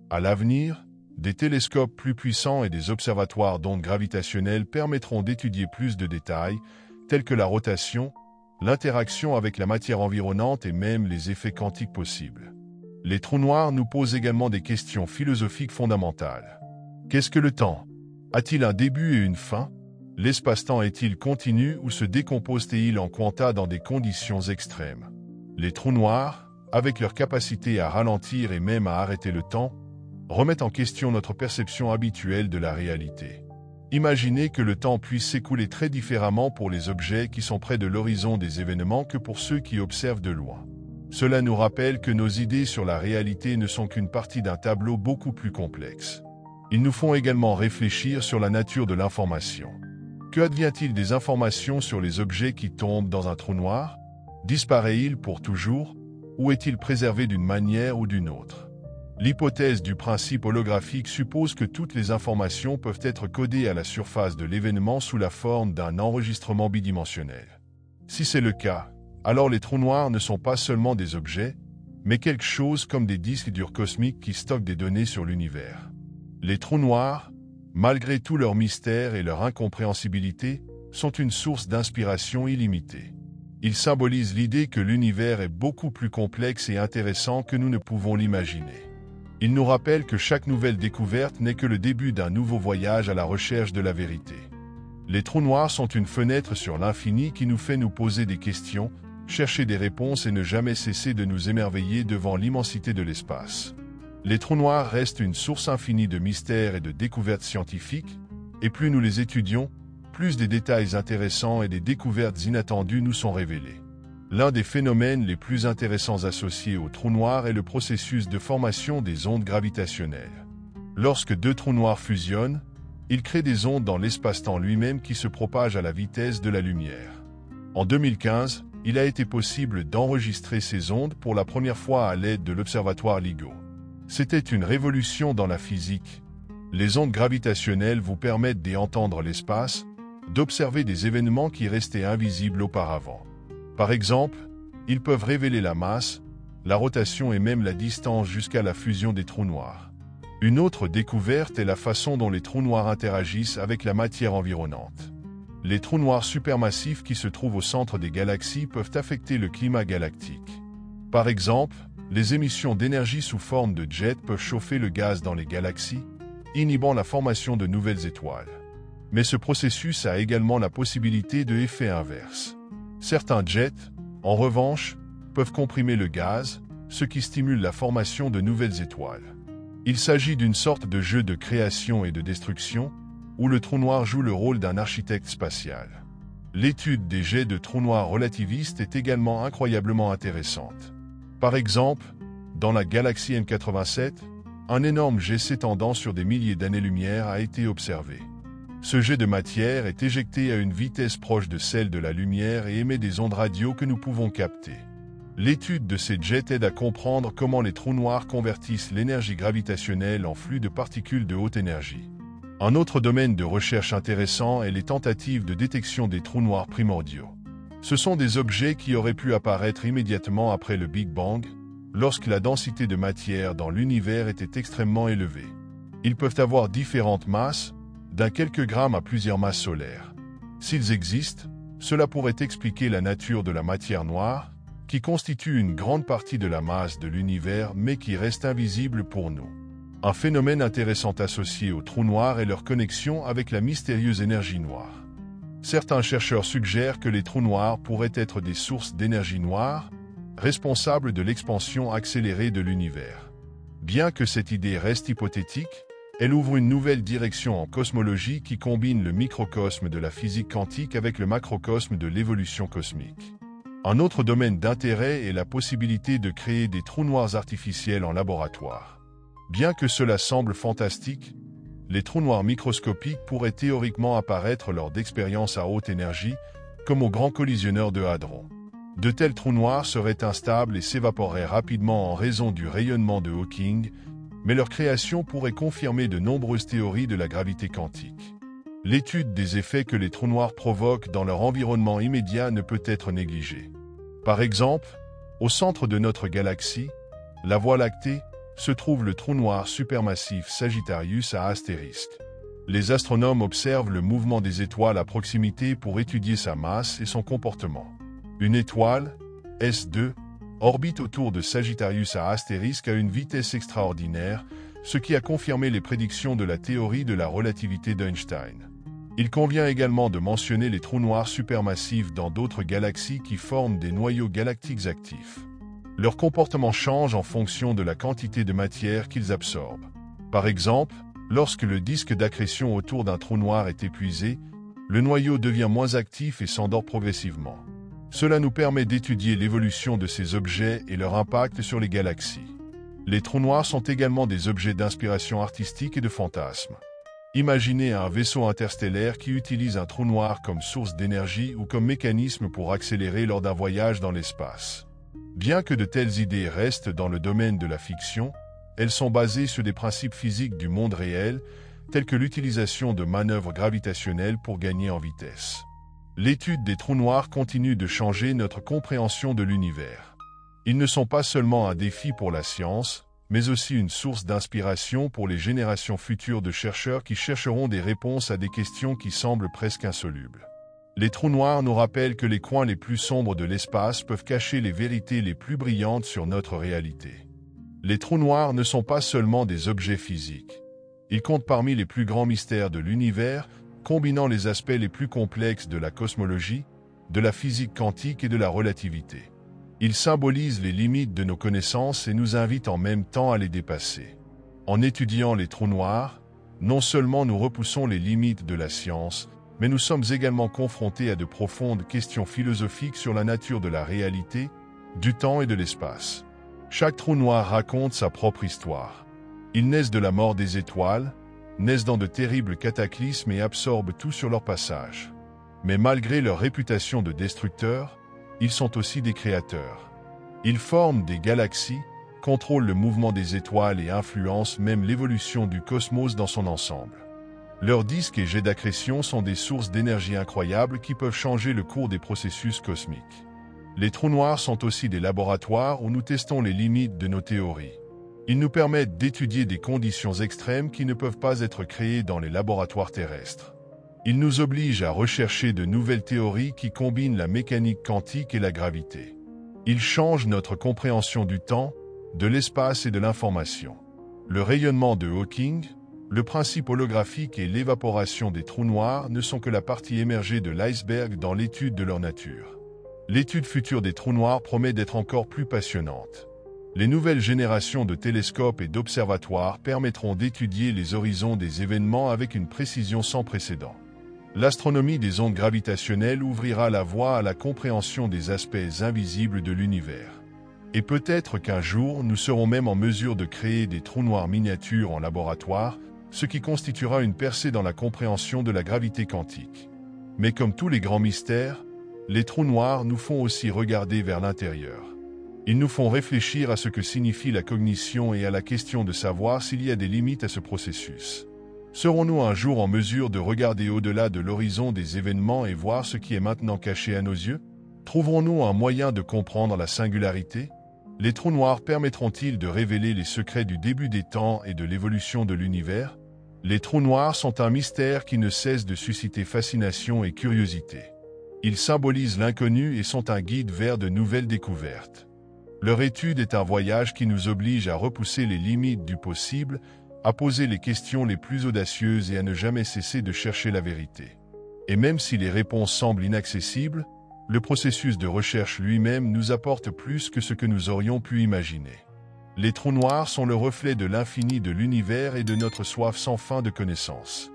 S1: À l'avenir, des télescopes plus puissants et des observatoires d'ondes gravitationnelles permettront d'étudier plus de détails, tels que la rotation, l'interaction avec la matière environnante et même les effets quantiques possibles. Les trous noirs nous posent également des questions philosophiques fondamentales. Qu'est-ce que le temps? A-t-il un début et une fin? L'espace-temps est-il continu ou se décompose-t-il en quanta dans des conditions extrêmes? Les trous noirs, avec leur capacité à ralentir et même à arrêter le temps, remettent en question notre perception habituelle de la réalité. Imaginez que le temps puisse s'écouler très différemment pour les objets qui sont près de l'horizon des événements que pour ceux qui observent de loin. Cela nous rappelle que nos idées sur la réalité ne sont qu'une partie d'un tableau beaucoup plus complexe. Ils nous font également réfléchir sur la nature de l'information. Que advient-il des informations sur les objets qui tombent dans un trou noir? Disparaît-il pour toujours? Ou est-il préservé d'une manière ou d'une autre? L'hypothèse du principe holographique suppose que toutes les informations peuvent être codées à la surface de l'événement sous la forme d'un enregistrement bidimensionnel. Si c'est le cas, alors les trous noirs ne sont pas seulement des objets, mais quelque chose comme des disques durs cosmiques qui stockent des données sur l'univers. Les trous noirs, malgré tout leur mystère et leur incompréhensibilité, sont une source d'inspiration illimitée. Ils symbolisent l'idée que l'univers est beaucoup plus complexe et intéressant que nous ne pouvons l'imaginer. Ils nous rappellent que chaque nouvelle découverte n'est que le début d'un nouveau voyage à la recherche de la vérité. Les trous noirs sont une fenêtre sur l'infini qui nous fait nous poser des questions, chercher des réponses et ne jamais cesser de nous émerveiller devant l'immensité de l'espace. Les trous noirs restent une source infinie de mystères et de découvertes scientifiques, et plus nous les étudions, plus des détails intéressants et des découvertes inattendues nous sont révélés. L'un des phénomènes les plus intéressants associés aux trous noirs est le processus de formation des ondes gravitationnelles. Lorsque deux trous noirs fusionnent, ils créent des ondes dans l'espace-temps lui-même qui se propagent à la vitesse de la lumière. En 2015, il a été possible d'enregistrer ces ondes pour la première fois à l'aide de l'observatoire LIGO. C'était une révolution dans la physique. Les ondes gravitationnelles vous permettent d'entendre l'espace, d'observer des événements qui restaient invisibles auparavant. Par exemple, ils peuvent révéler la masse, la rotation et même la distance jusqu'à la fusion des trous noirs. Une autre découverte est la façon dont les trous noirs interagissent avec la matière environnante. Les trous noirs supermassifs qui se trouvent au centre des galaxies peuvent affecter le climat galactique. Par exemple, les émissions d'énergie sous forme de jets peuvent chauffer le gaz dans les galaxies, inhibant la formation de nouvelles étoiles. Mais ce processus a également la possibilité de effet inverse. Certains jets, en revanche, peuvent comprimer le gaz, ce qui stimule la formation de nouvelles étoiles. Il s'agit d'une sorte de jeu de création et de destruction, où le trou noir joue le rôle d'un architecte spatial. L'étude des jets de trous noirs relativistes est également incroyablement intéressante. Par exemple, dans la galaxie M87, un énorme jet s'étendant sur des milliers d'années-lumière a été observé. Ce jet de matière est éjecté à une vitesse proche de celle de la lumière et émet des ondes radio que nous pouvons capter. L'étude de ces jets aide à comprendre comment les trous noirs convertissent l'énergie gravitationnelle en flux de particules de haute énergie. Un autre domaine de recherche intéressant est les tentatives de détection des trous noirs primordiaux. Ce sont des objets qui auraient pu apparaître immédiatement après le Big Bang, lorsque la densité de matière dans l'univers était extrêmement élevée. Ils peuvent avoir différentes masses, d'un quelques grammes à plusieurs masses solaires. S'ils existent, cela pourrait expliquer la nature de la matière noire, qui constitue une grande partie de la masse de l'univers mais qui reste invisible pour nous. Un phénomène intéressant associé aux trous noirs est leur connexion avec la mystérieuse énergie noire. Certains chercheurs suggèrent que les trous noirs pourraient être des sources d'énergie noire, responsables de l'expansion accélérée de l'univers. Bien que cette idée reste hypothétique, elle ouvre une nouvelle direction en cosmologie qui combine le microcosme de la physique quantique avec le macrocosme de l'évolution cosmique. Un autre domaine d'intérêt est la possibilité de créer des trous noirs artificiels en laboratoire. Bien que cela semble fantastique, les trous noirs microscopiques pourraient théoriquement apparaître lors d'expériences à haute énergie, comme au Grand Collisionneur de Hadron. De tels trous noirs seraient instables et s'évaporeraient rapidement en raison du rayonnement de Hawking, mais leur création pourrait confirmer de nombreuses théories de la gravité quantique. L'étude des effets que les trous noirs provoquent dans leur environnement immédiat ne peut être négligée. Par exemple, au centre de notre galaxie, la Voie lactée, se trouve le trou noir supermassif Sagittarius à astérisque. Les astronomes observent le mouvement des étoiles à proximité pour étudier sa masse et son comportement. Une étoile, S2, orbite autour de Sagittarius à astérisque à une vitesse extraordinaire, ce qui a confirmé les prédictions de la théorie de la relativité d'Einstein. Il convient également de mentionner les trous noirs supermassifs dans d'autres galaxies qui forment des noyaux galactiques actifs. Leur comportement change en fonction de la quantité de matière qu'ils absorbent. Par exemple, lorsque le disque d'accrétion autour d'un trou noir est épuisé, le noyau devient moins actif et s'endort progressivement. Cela nous permet d'étudier l'évolution de ces objets et leur impact sur les galaxies. Les trous noirs sont également des objets d'inspiration artistique et de fantasme. Imaginez un vaisseau interstellaire qui utilise un trou noir comme source d'énergie ou comme mécanisme pour accélérer lors d'un voyage dans l'espace. Bien que de telles idées restent dans le domaine de la fiction, elles sont basées sur des principes physiques du monde réel, tels que l'utilisation de manœuvres gravitationnelles pour gagner en vitesse. L'étude des trous noirs continue de changer notre compréhension de l'univers. Ils ne sont pas seulement un défi pour la science, mais aussi une source d'inspiration pour les générations futures de chercheurs qui chercheront des réponses à des questions qui semblent presque insolubles. Les trous noirs nous rappellent que les coins les plus sombres de l'espace peuvent cacher les vérités les plus brillantes sur notre réalité. Les trous noirs ne sont pas seulement des objets physiques. Ils comptent parmi les plus grands mystères de l'univers, combinant les aspects les plus complexes de la cosmologie, de la physique quantique et de la relativité. Ils symbolisent les limites de nos connaissances et nous invitent en même temps à les dépasser. En étudiant les trous noirs, non seulement nous repoussons les limites de la science, mais nous sommes également confrontés à de profondes questions philosophiques sur la nature de la réalité, du temps et de l'espace. Chaque trou noir raconte sa propre histoire. Ils naissent de la mort des étoiles, naissent dans de terribles cataclysmes et absorbent tout sur leur passage. Mais malgré leur réputation de destructeurs, ils sont aussi des créateurs. Ils forment des galaxies, contrôlent le mouvement des étoiles et influencent même l'évolution du cosmos dans son ensemble. Leurs disques et jets d'accrétion sont des sources d'énergie incroyables qui peuvent changer le cours des processus cosmiques. Les trous noirs sont aussi des laboratoires où nous testons les limites de nos théories. Ils nous permettent d'étudier des conditions extrêmes qui ne peuvent pas être créées dans les laboratoires terrestres. Il nous oblige à rechercher de nouvelles théories qui combinent la mécanique quantique et la gravité. Il change notre compréhension du temps, de l'espace et de l'information. Le rayonnement de Hawking, le principe holographique et l'évaporation des trous noirs ne sont que la partie émergée de l'iceberg dans l'étude de leur nature. L'étude future des trous noirs promet d'être encore plus passionnante. Les nouvelles générations de télescopes et d'observatoires permettront d'étudier les horizons des événements avec une précision sans précédent. L'astronomie des ondes gravitationnelles ouvrira la voie à la compréhension des aspects invisibles de l'univers. Et peut-être qu'un jour, nous serons même en mesure de créer des trous noirs miniatures en laboratoire, ce qui constituera une percée dans la compréhension de la gravité quantique. Mais comme tous les grands mystères, les trous noirs nous font aussi regarder vers l'intérieur. Ils nous font réfléchir à ce que signifie la cognition et à la question de savoir s'il y a des limites à ce processus. Serons-nous un jour en mesure de regarder au-delà de l'horizon des événements et voir ce qui est maintenant caché à nos yeux? Trouverons-nous un moyen de comprendre la singularité? Les trous noirs permettront-ils de révéler les secrets du début des temps et de l'évolution de l'univers? Les trous noirs sont un mystère qui ne cesse de susciter fascination et curiosité. Ils symbolisent l'inconnu et sont un guide vers de nouvelles découvertes. Leur étude est un voyage qui nous oblige à repousser les limites du possible, à poser les questions les plus audacieuses et à ne jamais cesser de chercher la vérité. Et même si les réponses semblent inaccessibles, le processus de recherche lui-même nous apporte plus que ce que nous aurions pu imaginer. Les trous noirs sont le reflet de l'infini de l'univers et de notre soif sans fin de connaissances.